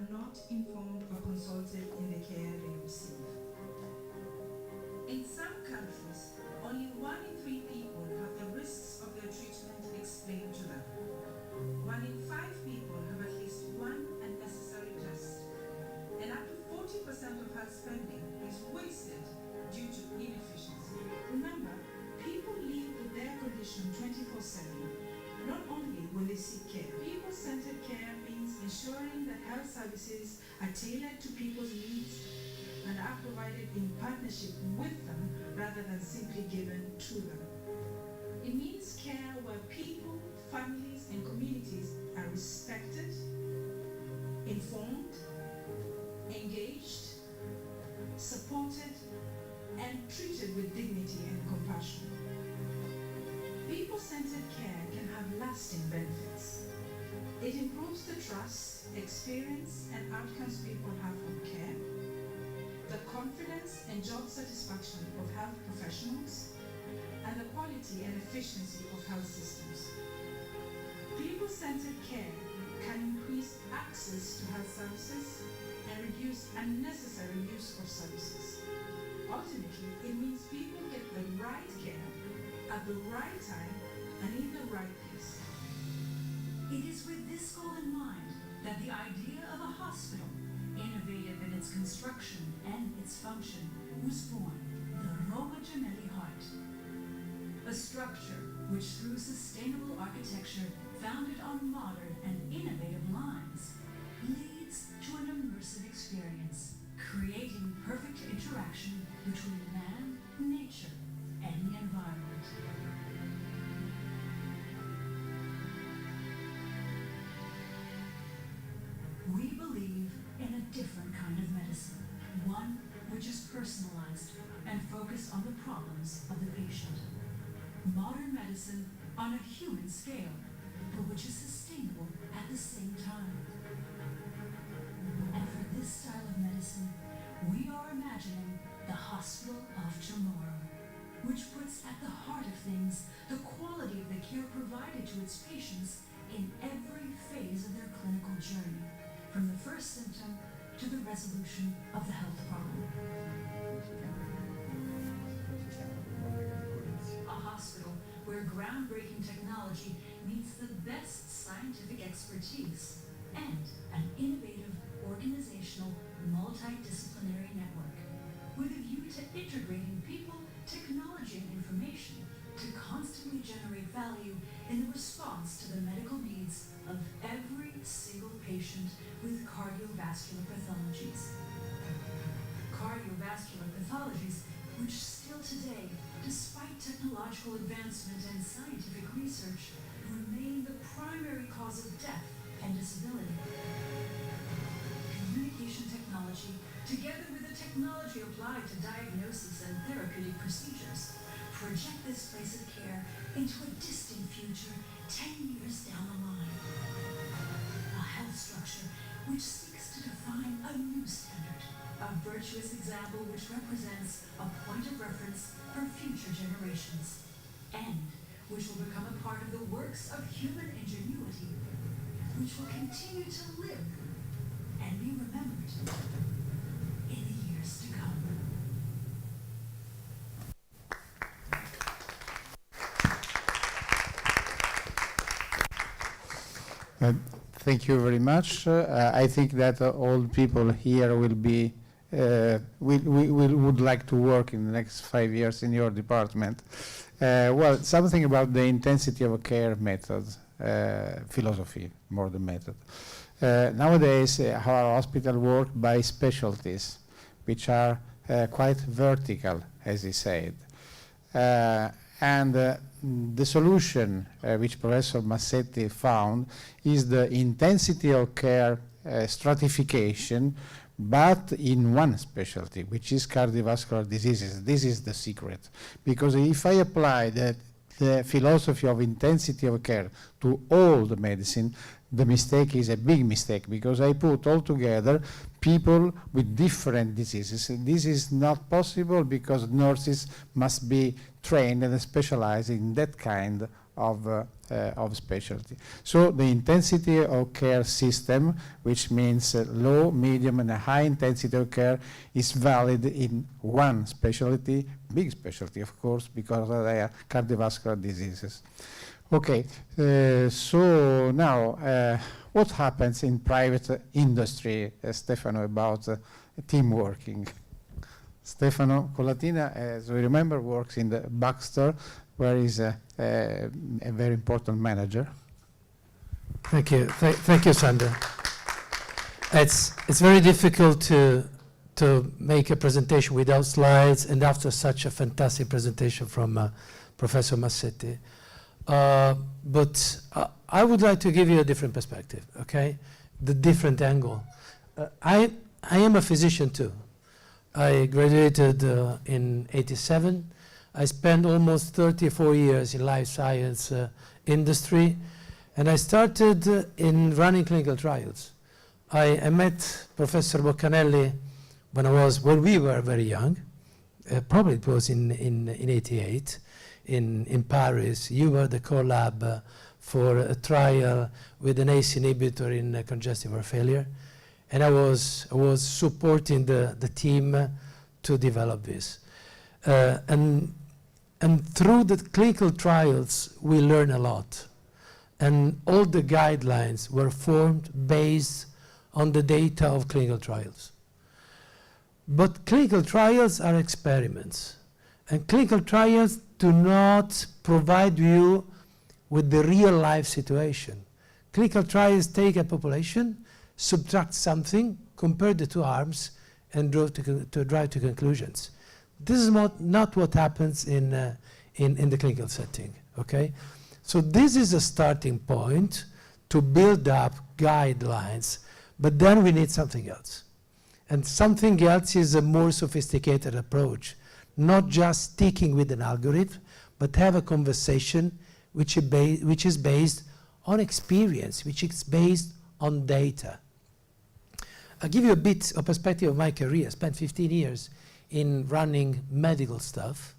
are not informed or consulted in the care they receive. In some countries, only 1 in 3 people have the risks of their treatment explained to them. 1 in 5 people have at least one unnecessary test, and up to 40% of health spending is wasted due to inefficiency. Remember, people live with their condition 24/7. Not only will they seek care, people-centered care means ensuring that health services are tailored to people's needs and are provided in partnership with them rather than simply given to them. It means care where people, families, and communities are respected, informed, engaged, supported, and treated with dignity and compassion. People-centered care can have lasting benefits. It improves the trust, experience, and outcomes people have from care, the confidence and job satisfaction of health professionals, and the quality and efficiency of health systems. People-centered care can increase access to health services and reduce unnecessary use of services. Ultimately, it means people get the right care at the right time and in the right place. It is with this goal in mind that the idea of a hospital, innovative in its construction and its function, was born, the Roma Gemelli Heart. A structure which, through sustainable architecture founded on modern and innovative lines, leads to an immersive experience, creating perfect interaction between man, nature, and the environment. We believe in a different kind of medicine, one which is personalized and focused on the problems of the patient. Modern medicine on a human scale, but which is sustainable at the same time. And for this style of medicine, we are imagining the hospital of tomorrow, which puts at the heart of things the quality of the care provided to its patients in every phase of their clinical journey, from the first symptom to the resolution of the health problem. A hospital where groundbreaking technology meets the best scientific expertise and an innovative organizational multidisciplinary network with a view to integrating people, technology, and information to constantly generate value in the response to the medical needs of every single patient with cardiovascular pathologies. Cardiovascular pathologies which still today, despite technological advancement and scientific research, remain the primary cause of death and disability. Communication technology, together with the technology applied to diagnosis and therapeutic procedures, project this place of care into a distant future 10 years down the line. A health structure which seeks to define a new standard, a virtuous example which represents a point of reference for future generations, and which will become a part of the works of human ingenuity, which will continue to live and be remembered in the years to come. Thank you very much. I think that all people here will be would like to work in the next 5 years in your department. Well, something about the intensity of care method, philosophy more than method. Nowadays, our hospital work by specialties, which are quite vertical, as he said. And the solution which Professor Massetti found is the intensity of care stratification, but in one specialty, which is cardiovascular diseases. This is the secret. Because if I apply the philosophy of intensity of care to all the medicine, the mistake is a big mistake, because I put all together people with different diseases. This is not possible because nurses must be trained and specialized in that kind of specialty. So the intensity of care system, which means low, medium, and a high intensity of care, is valid in one specialty, big specialty, of course, because they are cardiovascular diseases. Okay, so now what happens in private industry, Stefano, about team working? Stefano Colatina, as we remember, works in the Baxter, where he's a very important manager. Thank you. Thank you, Sandra. It's very difficult to make a presentation without slides, and after such a fantastic presentation from Professor Massetti. But I would like to give you a different perspective, okay? The different angle. I am a physician too. I graduated in '87. I spent almost 34 years in life science industry, and I started in running clinical trials. I met Professor Boccanelli when we were very young. Probably it was in '88 in Paris. You were the co-lab for a trial with an ACE inhibitor in congestive heart failure, and I was supporting the team to develop this. And through the clinical trials, we learn a lot. And all the guidelines were formed based on the data of clinical trials. But clinical trials are experiments. And clinical trials do not provide you with the real life situation. Clinical trials take a population, subtract something, compare the two arms, and drive to conclusions. This is not what happens in the clinical setting, okay? So this is a starting point to build up guidelines, but then we need something else. And something else is a more sophisticated approach, not just sticking with an algorithm, but have a conversation which is based on experience, which is based on data. I'll give you a bit of perspective of my career. I spent 15 years in running medical stuff.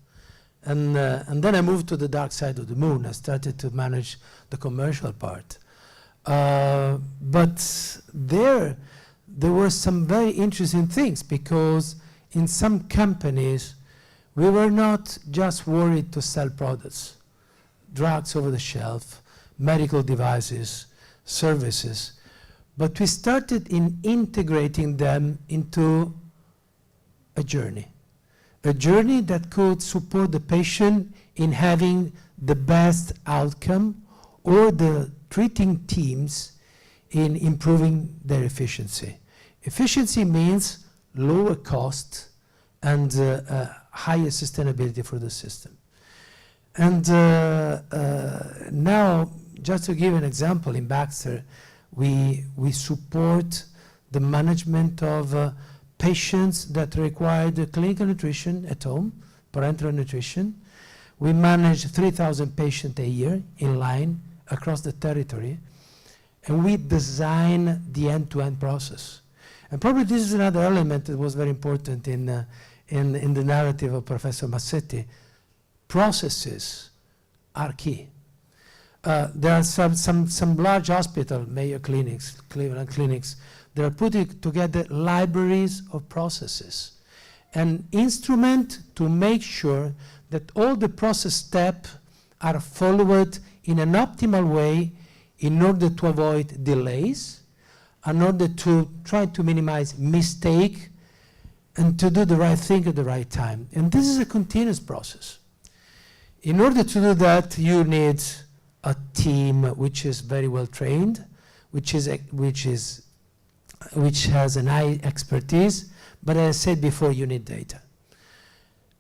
And then I moved to the dark side of the moon. I started to manage the commercial part. But there were some very interesting things, because in some companies, we were not just worried to sell products, drugs over the shelf, medical devices, services, but we started in integrating them into a journey that could support the patient in having the best outcome, or the treating teams in improving their efficiency. Efficiency means lower cost and higher sustainability for the system. And now, just to give an example, in Baxter, we support the management of patients that require the clinical nutrition at home, parenteral nutrition. We manage 3,000 patients a year in line across the territory, and we design the end-to-end process. And probably this is another element that was very important in the narrative of Professor Massetti. Processes are key. There are some large hospitals, Mayo Clinics, Cleveland Clinics, that are putting together libraries of processes, an instrument to make sure that all the process steps are followed in an optimal way in order to avoid delays, in order to try to minimize mistake, and to do the right thing at the right time. And this is a continuous process. In order to do that, you need a team which is very well trained, which has an high expertise, but as I said before, you need data.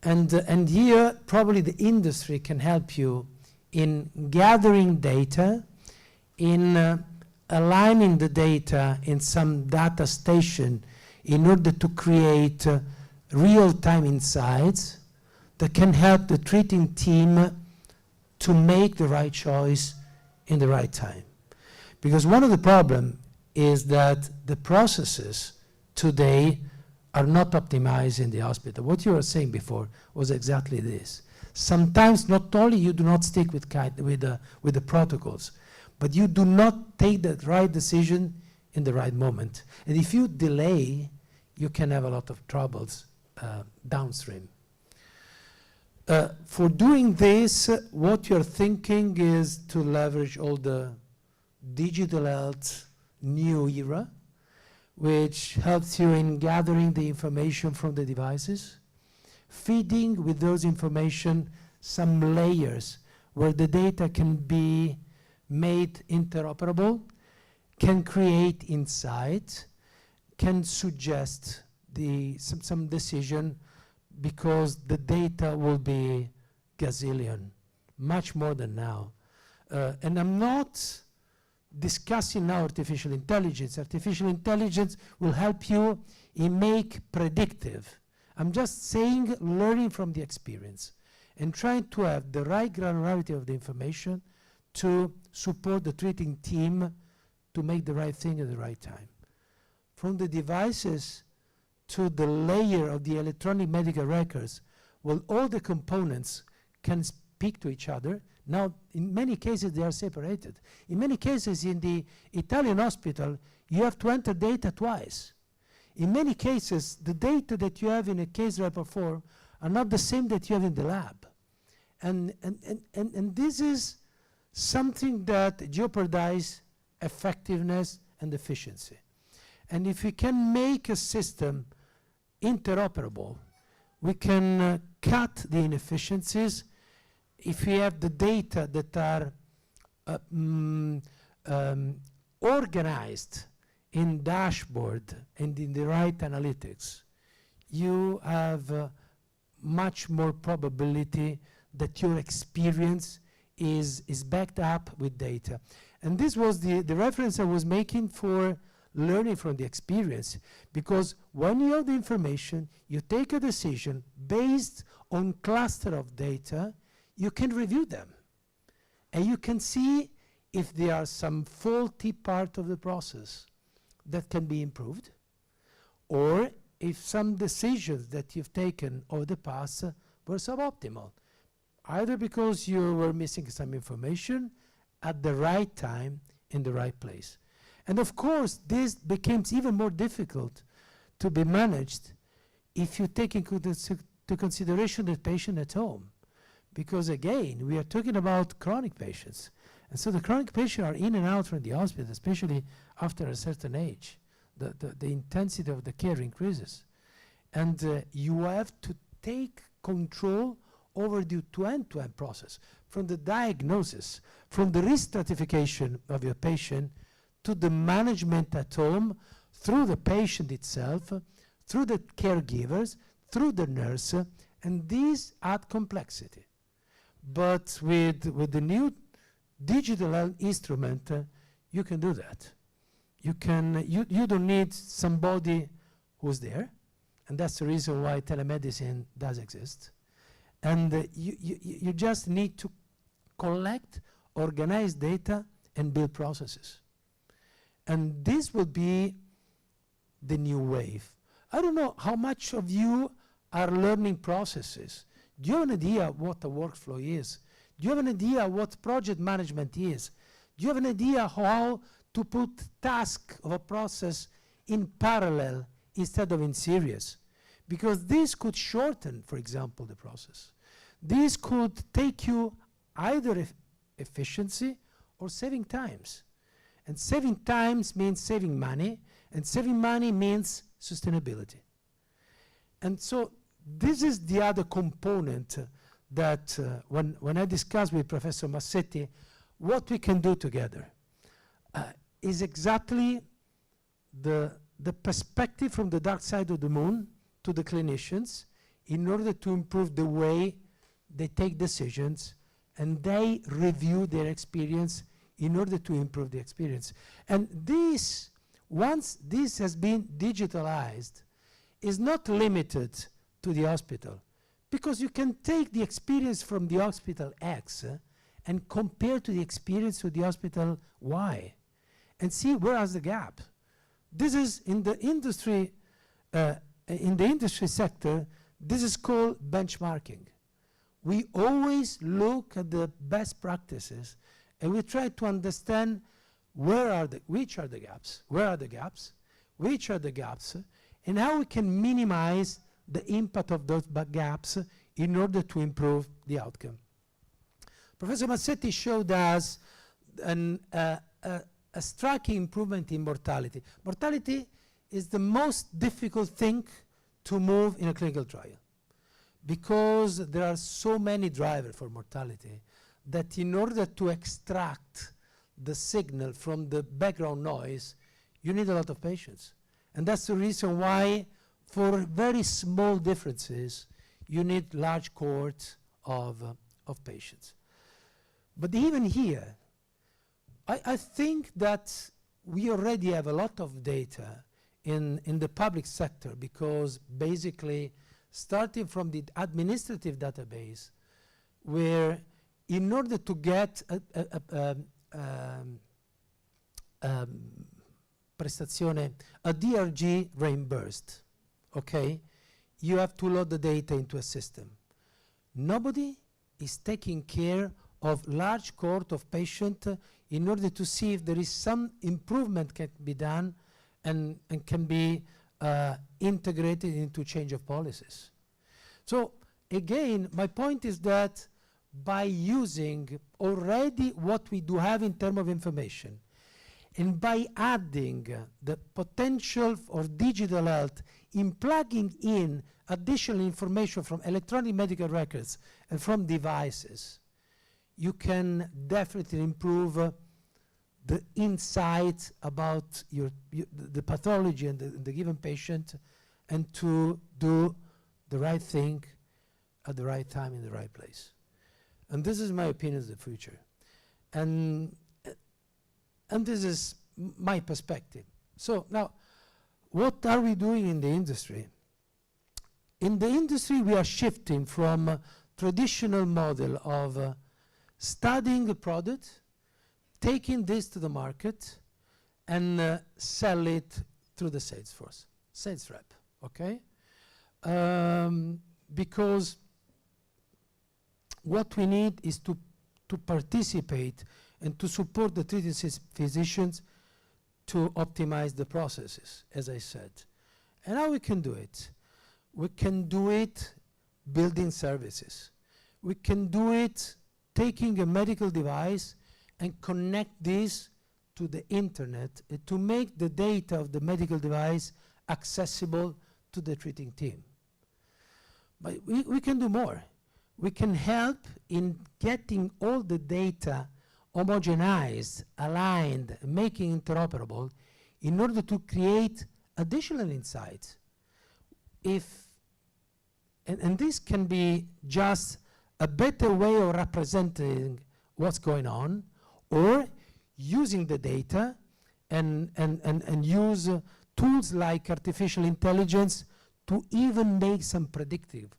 And here, probably the industry can help you in gathering data, in aligning the data in some data station in order to create real-time insights that can help the treating team to make the right choice in the right time. Because one of the problems is that the processes today are not optimized in the hospital. What you were saying before was exactly this. sometimes not only you do not stick with the protocols, but you do not take the right decision in the right moment. And if you delay, you can have a lot of troubles downstream. For doing this, what you're thinking is to leverage all the digital health new era, which helps you in gathering the information from the devices, feeding with those information some layers where the data can be made interoperable, can create insights, can suggest some decision, because the data will be gazillion, much more than now. And I'm not discussing now artificial intelligence. Artificial intelligence will help you in make predictive. I'm just saying learning from the experience and trying to have the right granularity of the information to support the treating team to make the right thing at the right time. From the devices to the layer of the electronic medical records, well, all the components can speak to each other. Now, in many cases, they are separated. In many cases, in the Italian hospital, you have to enter data twice. In many cases, the data that you have in a case report form are not the same that you have in the lab. And this is something that jeopardizes effectiveness and efficiency. And if we can make a system interoperable, we can cut the inefficiencies. If we have the data that are organized in dashboard and in the right analytics, you have much more probability that your experience is backed up with data. And this was the reference I was making for learning from the experience, because when you have the information, you take a decision based on cluster of data, you can review them. And you can see if there are some faulty part of the process that can be improved, or if some decisions that you've taken over the past were suboptimal, either because you were missing some information at the right time in the right place. And of course, this becomes even more difficult to be managed if you take into consideration the patient at home. Because again, we are talking about chronic patients. And so the chronic patients are in and out from the hospital, especially after a certain age. The intensity of the care increases. And you have to take control over the end-to-end process, from the diagnosis, from the risk stratification of your patient, to the management at home, through the patient itself, through the caregivers, through the nurse, and these add complexity. But with the new digital instrument, you can do that. You don't need somebody who's there, and that's the reason why telemedicine does exist. And you just need to collect, organize data, and build processes. And this will be the new wave. I don't know how much of you are learning processes. Do you have an idea what a workflow is? Do you have an idea what project management is? Do you have an idea how to put tasks of a process in parallel instead of in series? Because this could shorten, for example, the process. This could take you either efficiency or saving times. And saving times means saving money, and saving money means sustainability. And so this is the other component that when I discussed with Professor Massetti what we can do together is exactly the perspective from the dark side of the moon to the clinicians in order to improve the way they take decisions and they review their experience in order to improve the experience. And this, once this has been digitalized, is not limited to the hospital, because you can take the experience from the hospital X and compare to the experience of the hospital Y and see where is the gap. This is in the industry sector, this is called benchmarking. we always look at the best practices and we try to understand which are the gaps, where are the gaps, which are the gaps, and how we can minimize the impact of those gaps in order to improve the outcome. Professor Massetti showed us a striking improvement in mortality. Mortality is the most difficult thing to move in a clinical trial because there are so many drivers for mortality that in order to extract the signal from the background noise, you need a lot of patience. And that's the reason why for very small differences, you need large cohorts of patients. But even here, I think that we already have a lot of data in the public sector because basically starting from the administrative database where in order to get a DRG reimbursed, okay, you have to load the data into a system. Nobody is taking care of large cohort of patients in order to see if there is some improvement can be done and can be integrated into change of policies. So again, my point is that by using already what we do have in terms of information and by adding the potential of digital health in plugging in additional information from electronic medical records and from devices, you can definitely improve the insight about the pathology and the given patient and to do the right thing at the right time in the right place. And this is my opinion of the future. And this is my perspective. So now, what are we doing in the industry? In the industry, we are shifting from a traditional model of studying the product, taking this to the market, and sell it through the sales force, sales rep, okay? Because what we need is to participate and to support the treating physicians to optimize the processes, as I said. And how we can do it? We can do it building services. We can do it taking a medical device and connect this to the internet to make the data of the medical device accessible to the treating team. But we can do more. We can help in getting all the data homogenized, aligned, making interoperable in order to create additional insights. And this can be just a better way of representing what's going on, or using the data and use tools like artificial intelligence to even make some predictive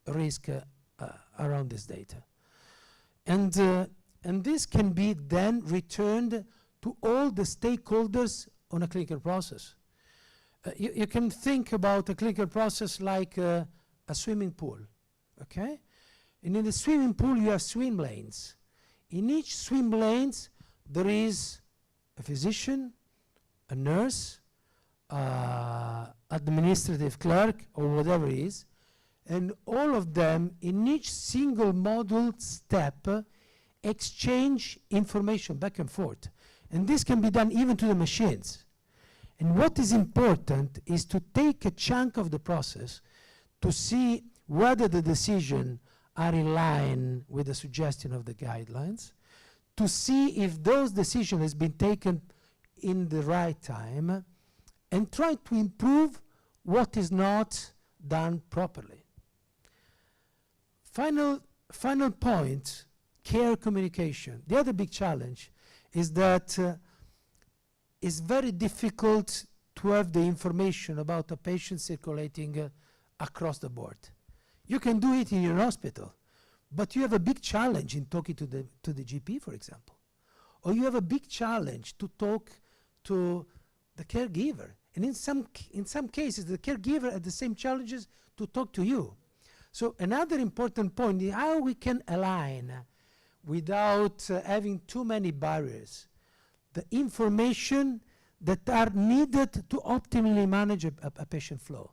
risk around this data. And this can be then returned to all the stakeholders on a clinical process. You can think about a clinical process like a swimming pool, okay? And in the swimming pool, you have swim lanes. In each swim lanes, there is a physician, a nurse, administrative clerk, or whatever it is, and all of them, in each single module step, exchange information back and forth. And this can be done even to the machines. And what is important is to take a chunk of the process to see whether the decisions are in line with the suggestion of the guidelines, to see if those decisions has been taken in the right time, and try to improve what is not done properly. Final point, care communication. The other big challenge is that it's very difficult to have the information about a patient circulating across the board. You can do it in your hospital, but you have a big challenge in talking to the GP, for example. Or you have a big challenge to talk to the caregiver. And in some cases, the caregiver has the same challenges to talk to you. So another important point is how we can align without having too many barriers the information that are needed to optimally manage a patient flow.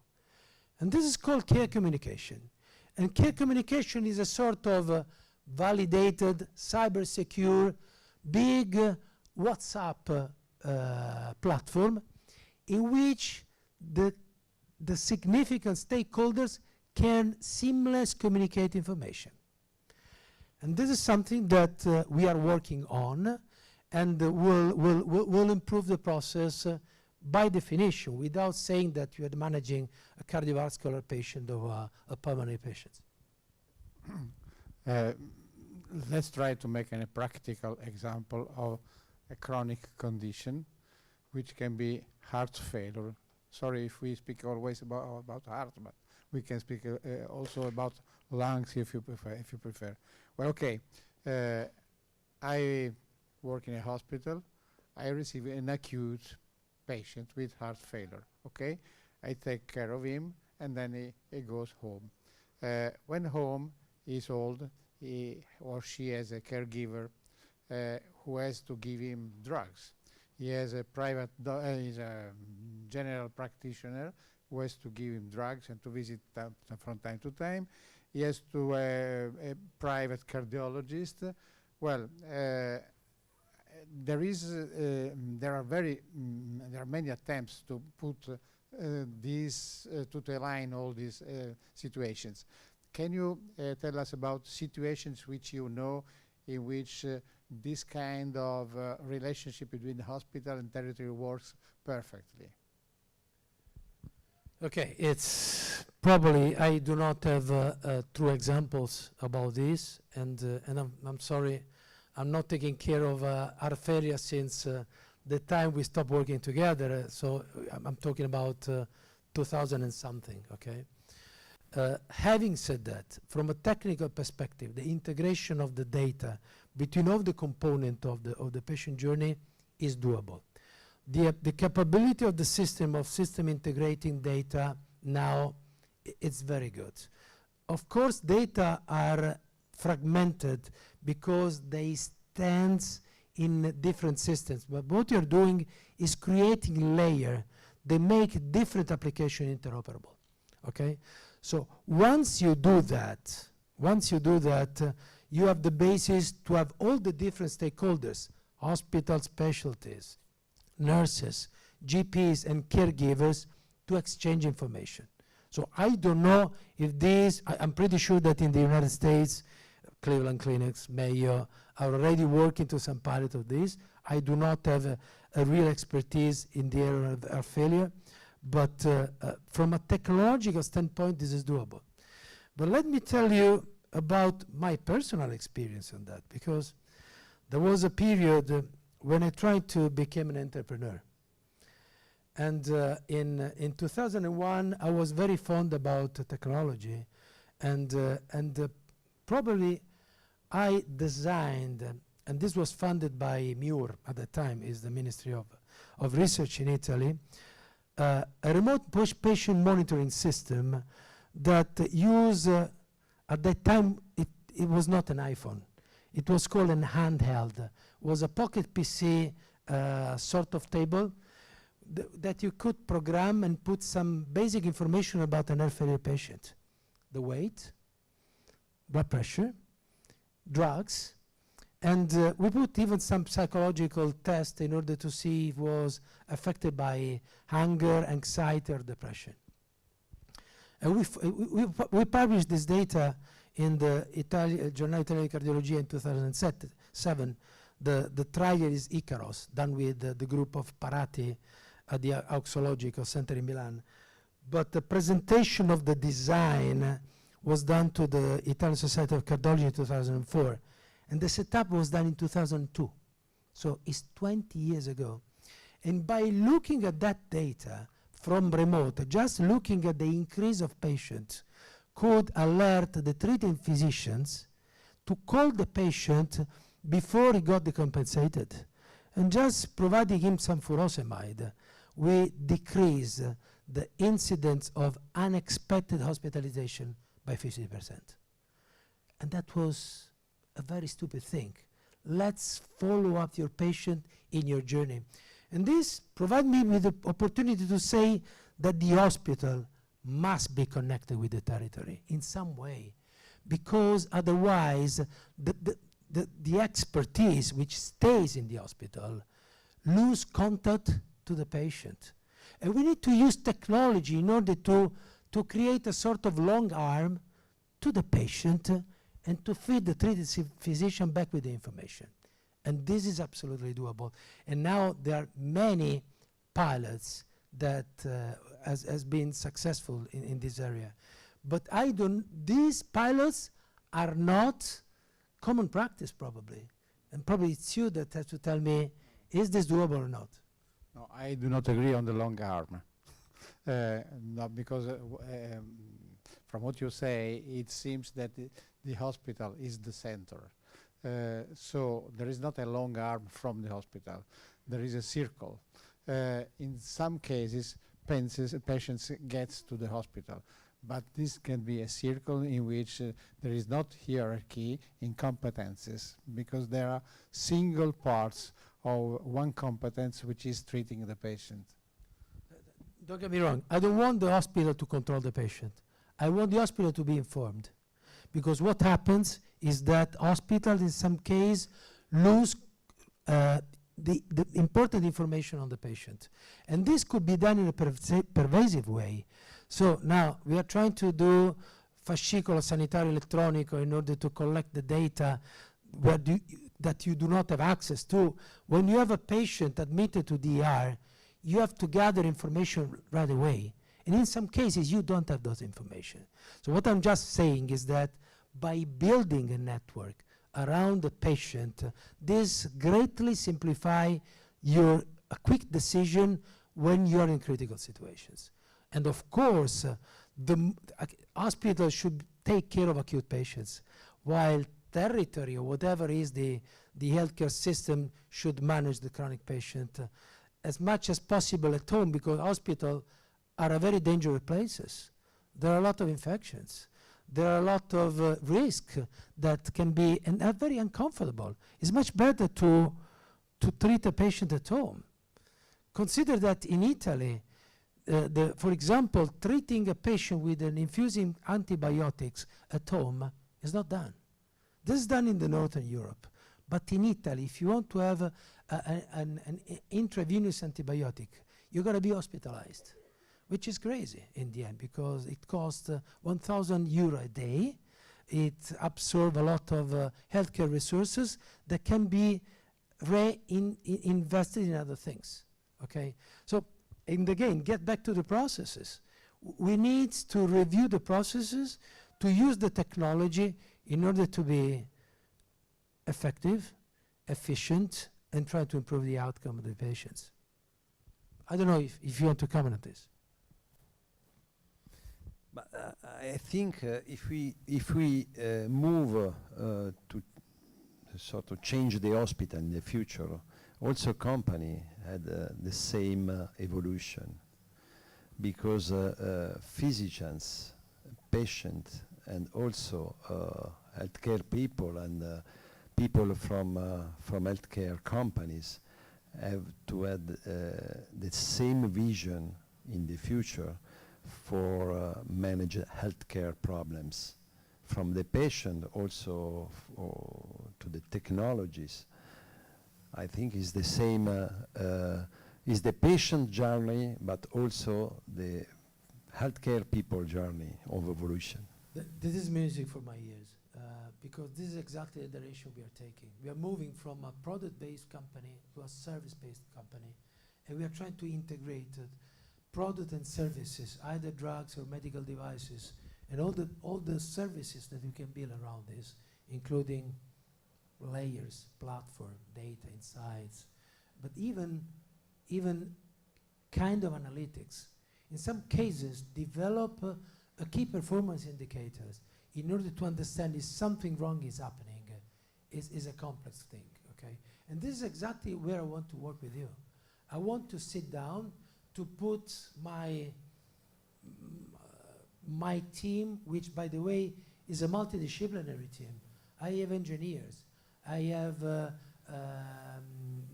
And this is called care communication. And care communication is a sort of validated, cyber-secure, big WhatsApp platform in which the significant stakeholders can seamlessly communicate information. And this is something that we are working on, and will improve the process by definition, without saying that you are managing a cardiovascular patient or a pulmonary patient. Let's try to make a practical example of a chronic condition, which can be heart failure. Sorry if we speak always about heart, but we can speak also about lungs if you prefer. Well, okay. I work in a hospital. I receive an acute patient with heart failure. Okay, I take care of him, and then he goes home. When home, he's old. He or she has a caregiver who has to give him drugs. He has a private, he's a general practitioner who has to give him drugs and to visit from time to time. He has to a private cardiologist. Well, there are many attempts to put to align all these situations. Can you tell us about situations which you know in which this kind of relationship between the hospital and territory works perfectly? Okay, it's probably I do not have true examples about this, and I'm sorry, I'm not taking care of heart failure since the time we stopped working together. So I'm talking about 2000 and something. Okay. Having said that, from a technical perspective, the integration of the data between all the components of the patient journey is doable. The capability of the system integrating data now, it's very good. Of course, data are fragmented because they stand in different systems. But what you're doing is creating layer that make different application interoperable. Okay? So once you do that, you have the basis to have all the different stakeholders, hospital specialties, nurses, GPs, and caregivers to exchange information. So I don't know if these, I'm pretty sure that in the United States, Cleveland Clinics, Mayo, are already working to some pilot of this. I do not have a real expertise in the area of heart failure, but from a technological standpoint, this is doable. But let me tell you about my personal experience on that, because there was a period when I tried to become an entrepreneur. And in 2001, I was very fond about technology, and probably I designed, and this was funded by MUR at the time, is the Ministry of Research in Italy, a remote patient monitoring system that used, at that time, it was not an iPhone. It was called an handheld. It was a pocket PC sort of table that you could program and put some basic information about an heart failure patient. The weight, blood pressure, drugs, and we put even some psychological tests in order to see if it was affected by anger, anxiety, or depression. And we published this data in the Journal Italiano di Cardiologia in 2007. The trial is Icaros, done with the group of Parati at the Auxological Center in Milan. But the presentation of the design was done to the Italian Society of Cardiology in 2004. And the setup was done in 2002. So it's 20 years ago. And by looking at that data from remote, just looking at the increase of patients, could alert the treating physicians to call the patient before he got decompensated. And just providing him some furosemide, we decrease the incidence of unexpected hospitalization by 50%. And that was a very stupid thing. Let's follow up your patient in your journey. And this provides me with the opportunity to say that the hospital must be connected with the territory in some way, because otherwise the expertise which stays in the hospital lose contact to the patient. And we need to use technology in order to create a sort of long arm to the patient and to feed the treating physician back with the information. And this is absolutely doable. And now there are many pilots that has been successful in this area. But these pilots are not common practice probably. And probably it's you that has to tell me, is this doable or not? No, I do not agree on the long arm. No, because from what you say, it seems that the hospital is the center. So there is not a long arm from the hospital. There is a circle. In some cases, patients gets to the hospital, but this can be a circle in which there is not hierarchy in competences, because there are single parts of one competence which is treating the patient. Don't get me wrong, I don't want the hospital to control the patient. I want the hospital to be informed. Because what happens is that hospitals in some case lose the important information on the patient. And this could be done in a pervasive way. So now we are trying to do fascicolo sanitario elettronico in order to collect the data that you do not have access to. When you have a patient admitted to DR, you have to gather information right away. And in some cases, you don't have those information. So what I'm just saying is that by building a network around the patient, this greatly simplify a quick decision when you're in critical situations. And of course, the hospital should take care of acute patients, while territory or whatever is the healthcare system should manage the chronic patient as much as possible at home, because hospitals are very dangerous places. There are a lot of infections. There are a lot of risk that can be, and are very uncomfortable. It's much better to treat a patient at home. Consider that in Italy, for example, treating a patient with an infusing antibiotics at home is not done. This is done in the Northern Europe. But in Italy, if you want to have an intravenous antibiotic, you're going to be hospitalized, which is crazy in the end, because it costs €1,000 a day. It absorbs a lot of healthcare resources that can be invested in other things. Okay, so and again, get back to the processes. We need to review the processes, to use the technology in order to be effective, efficient, and try to improve the outcome of the patients. I don't know if you want to comment on this. But I think if we move to sort of change the hospital in the future, also company had the same evolution, because physicians, patients, and also healthcare people and people from healthcare companies have to have the same vision in the future for manage healthcare problems, from the patient also to the technologies. I think is the same, is the patient journey, but also the healthcare people journey of evolution. This is music for my ears, because this is exactly the direction we are taking. We are moving from a product-based company to a service-based company, and we are trying to integrate product and services, either drugs or medical devices, and all the services that you can build around this, including layers, platform, data, insights, but even kind of analytics. In some cases, develop a key performance indicators in order to understand if something wrong is happening is a complex thing, okay? And this is exactly where I want to work with you. I want to sit down to put my my team, which by the way is a multidisciplinary team. I have engineers, I have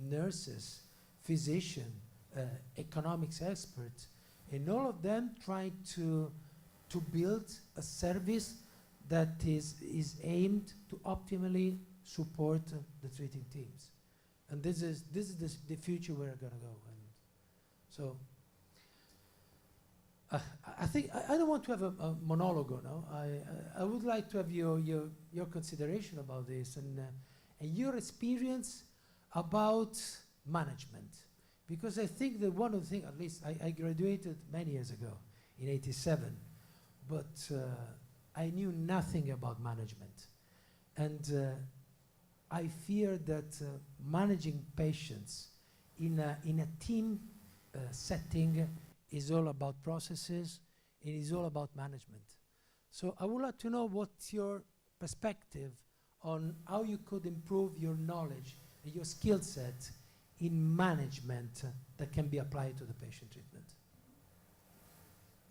nurses, physicians, economics experts, and all of them trying to build a service that is aimed to optimally support the treating teams. And this is the future we're going to go. And so I think I don't want to have a monologue now. I would like to have your consideration about this and your experience about management, because I think that one of the things, at least I graduated many years ago in '87, but I knew nothing about management, and I fear that managing patients in a team setting is all about processes, it is all about management. So I would like to know what's your perspective on how you could improve your knowledge and your skill set in management that can be applied to the patient treatment.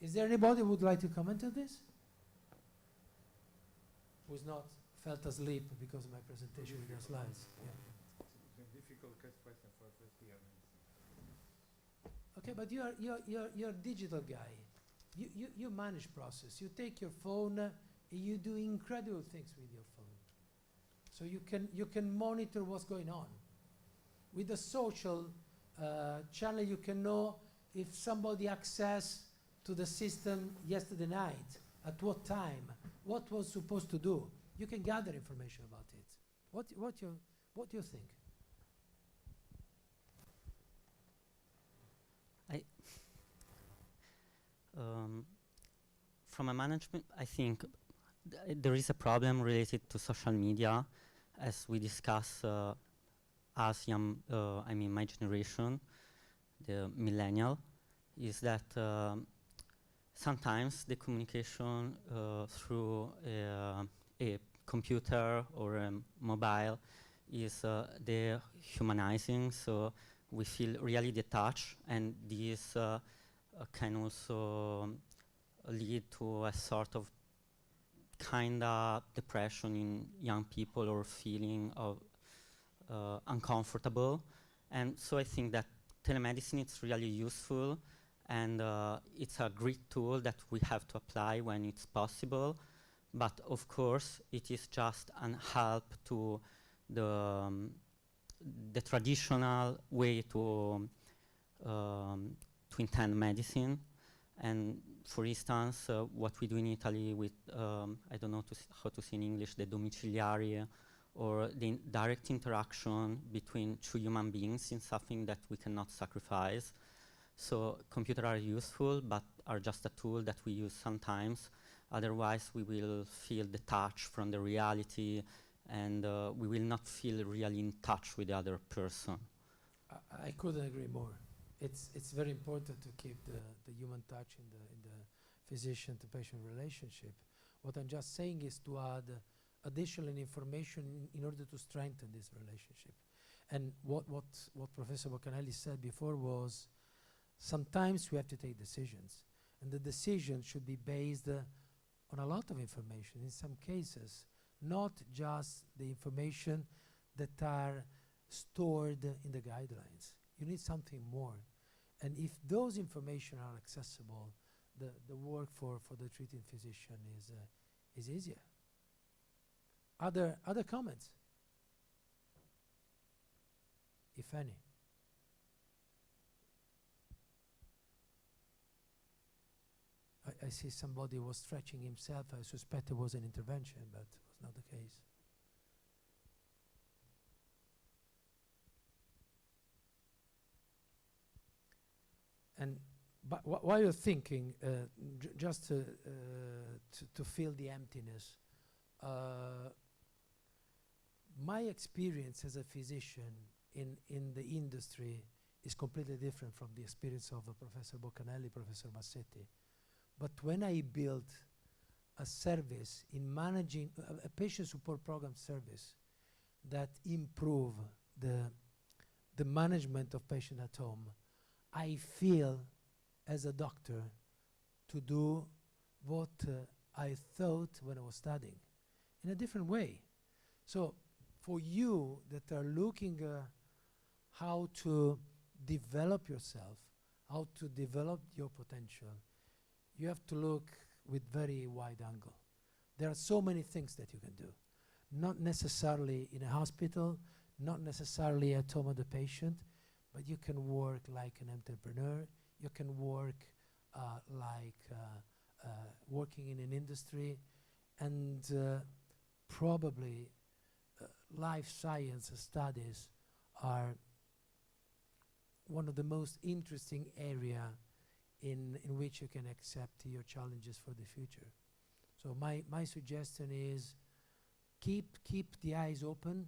Is there anybody who would like to comment on this? Who's not felt asleep because of my presentation with the slides? Yeah. It's a difficult question for first year. Okay, but you're a digital guy. You manage process. You take your phone and you do incredible things with your phone. So you can monitor what's going on. With the social channel, you can know if somebody accessed to the system yesterday night, at what time, what was supposed to do. You can gather information about it. What do you think? From a management, I think there is a problem related to social media, as we discuss as young, I mean my generation, the millennial, is that sometimes the communication through a computer or a mobile is dehumanizing, so we feel really detached, and this can also lead to a sort of kind of depression in young people or feeling of uncomfortable. And so I think that telemedicine is really useful, and it's a great tool that we have to apply when it's possible. But of course, it is just an help to the traditional way to intend medicine. And for instance, what we do in Italy with, I don't know how to say in English, the domiciliary, or the direct interaction between two human beings is something that we cannot sacrifice. So computers are useful, but are just a tool that we use sometimes. Otherwise, we will feel detached from the reality, and we will not feel really in touch with the other person. I couldn't agree more. It's very important to keep the human touch in the physician to patient relationship. What I'm just saying is to add additional information in order to strengthen this relationship. And what Professor Boccanelli said before was, sometimes we have to take decisions, and the decision should be based on a lot of information. In some cases, not just the information that are stored in the guidelines. You need something more. And if those information are accessible, the work for the treating physician is easier. Other comments, if any? I see somebody was stretching himself. I suspect it was an intervention, but it was not the case. And but while you're thinking, just to fill the emptiness, my experience as a physician in the industry is completely different from the experience of Professor Boccanelli, Professor Massetti. But when I built a service in managing a patient support program service that improve the management of patient at home, I feel as a doctor to do what I thought when I was studying in a different way. So for you that are looking how to develop yourself, how to develop your potential, you have to look with very wide angle. There are so many things that you can do. Not necessarily in a hospital, not necessarily at home of the patient, but you can work like an entrepreneur, you can work working in an industry, and probably life science studies are one of the most interesting area in which you can accept your challenges for the future. So my suggestion is keep the eyes open,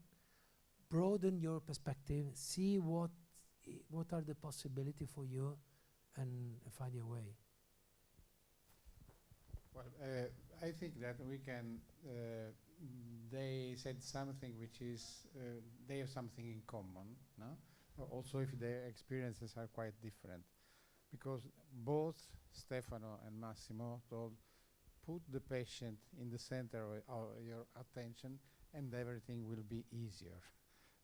broaden your perspective, see what are the possibilities for you, and find your way. Well, I think that we can, they said something which is, they have something in common, no? Also if their experiences are quite different. Because both Stefano and Massimo told, put the patient in the center of your attention and everything will be easier.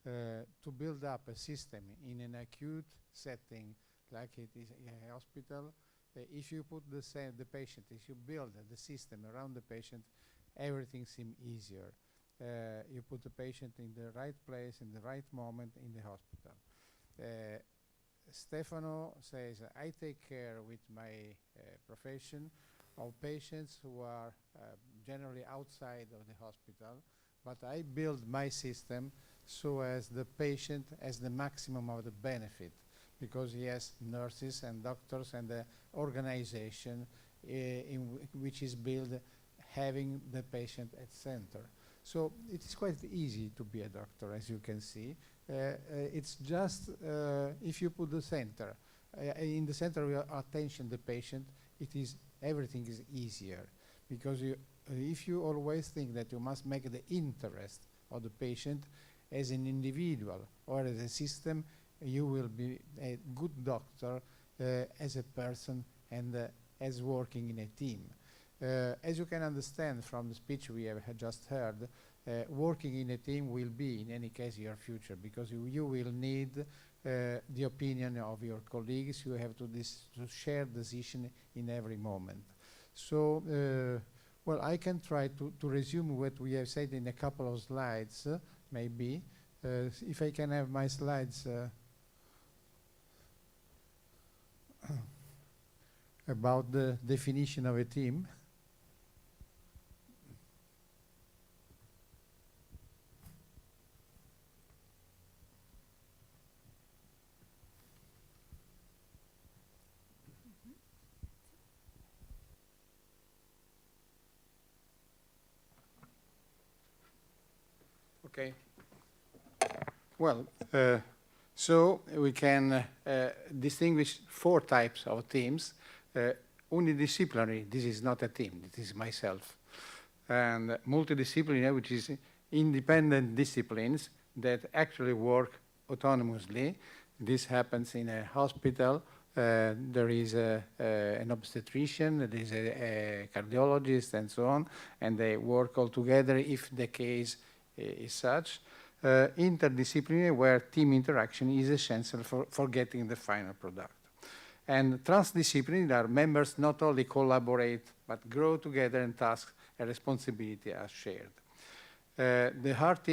To build up a system in an acute setting like it is in a hospital, if you put the patient, if you build the system around the patient, everything seems easier. You put the patient in the right place, in the right moment in the hospital. Stefano says, I take care with my profession of patients who are generally outside of the hospital, but I build my system so as the patient has the maximum of the benefit, because he has nurses and doctors and the organization which is built having the patient at center. So it is quite easy to be a doctor, as you can see. It's just if you put the center, in the center of your attention, the patient, everything is easier. Because if you always think that you must make the interest of the patient as an individual or as a system, you will be a good doctor as a person and as working in a team. As you can understand from the speech we have just heard, working in a team will be, in any case, your future, because you will need the opinion of your colleagues. You have to share decision in every moment. So, well, I can try to resume what we have said in a couple of slides, maybe. If I can have my slides about the definition of a team. Okay. Well, so we can distinguish 4 types of teams. Unidisciplinary, this is not a team, this is myself. And multidisciplinary, which is independent disciplines that actually work autonomously. This happens in a hospital. There is an obstetrician, there is a cardiologist, and so on, and they work all together if the case is such. Interdisciplinary, where team interaction is essential for getting the final product. And transdisciplinary are members not only collaborate, but grow together and tasks and responsibility are shared. The health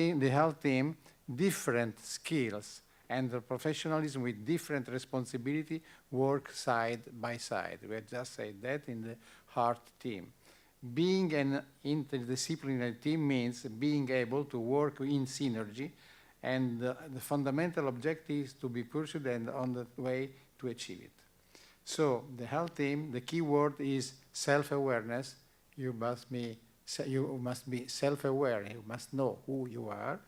team, different skills and the professionalism with different responsibility work side by side. We have just said that in the heart team. Being an interdisciplinary team means being able to work in synergy, and the fundamental objective is to be pursued and on the way to achieve it. So the health team, the key word is self-awareness. You must be self-aware. You must know who you are.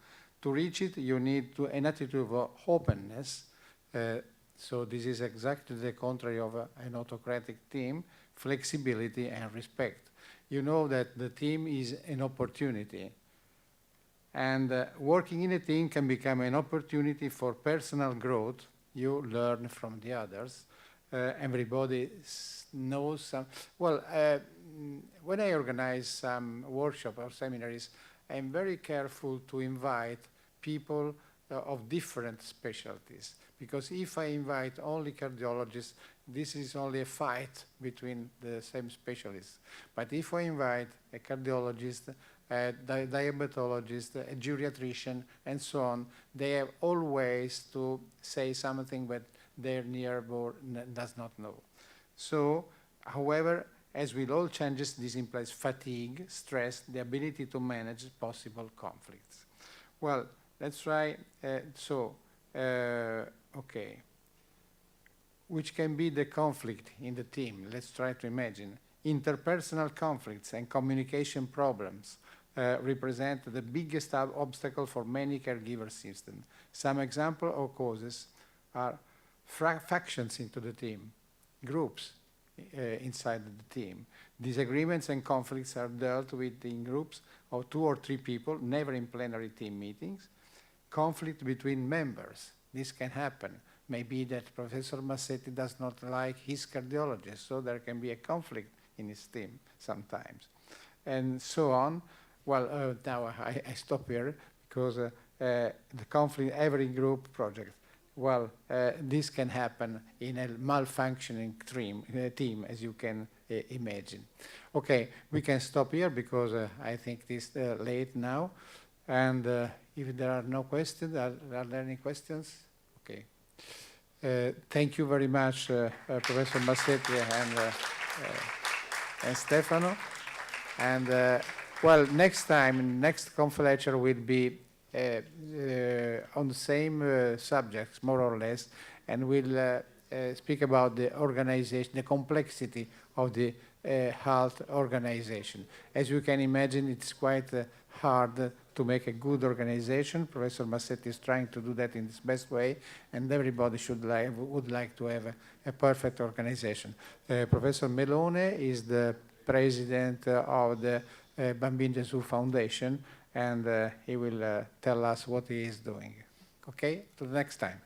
To reach it, you need an attitude of openness. So this is exactly the contrary of an autocratic team, flexibility and respect. You know that the team is an opportunity. And working in a team can become an opportunity for personal growth. You learn from the others. everybody knows some. Well, when I organize some workshop or seminaries, I'm very careful to invite people of different specialties, because if I invite only cardiologists, this is only a fight between the same specialists. But if I invite a cardiologist, a diabetologist, a geriatrician, and so on, they have always to say something that their neighbor does not know. So, however, as with all changes, this implies fatigue, stress, the ability to manage possible conflicts. Well, let's try, okay. Which can be the conflict in the team? Let's try to imagine. Interpersonal conflicts and communication problems represent the biggest obstacle for many caregiver systems. Some examples or causes are factions into the team, groups inside the team. Disagreements and conflicts are dealt with in groups of 2 or 3 people, never in plenary team meetings. Conflict between members. This can happen. Maybe that Professor Massetti does not like his cardiologist, so there can be a conflict in his team sometimes. And so on. Well, now I stop here because the conflict, every group project. Well, this can happen in a malfunctioning team, as you can imagine. Okay, we can stop here because I think it's late now. And if there are no questions, are there any questions? Okay. Thank you very much, Professor Massetti and Stefano. And well, next time, next conference lecture will be on the same subjects, more or less, and we'll speak about the organization, the complexity of the health organization. As you can imagine, it's quite hard to make a good organization. Professor Massetti is trying to do that in his best way, and everybody would like to have a perfect organization. Professor Melone is the president of the Bambin Gesù Foundation, and he will tell us what he is doing. Okay, till next time.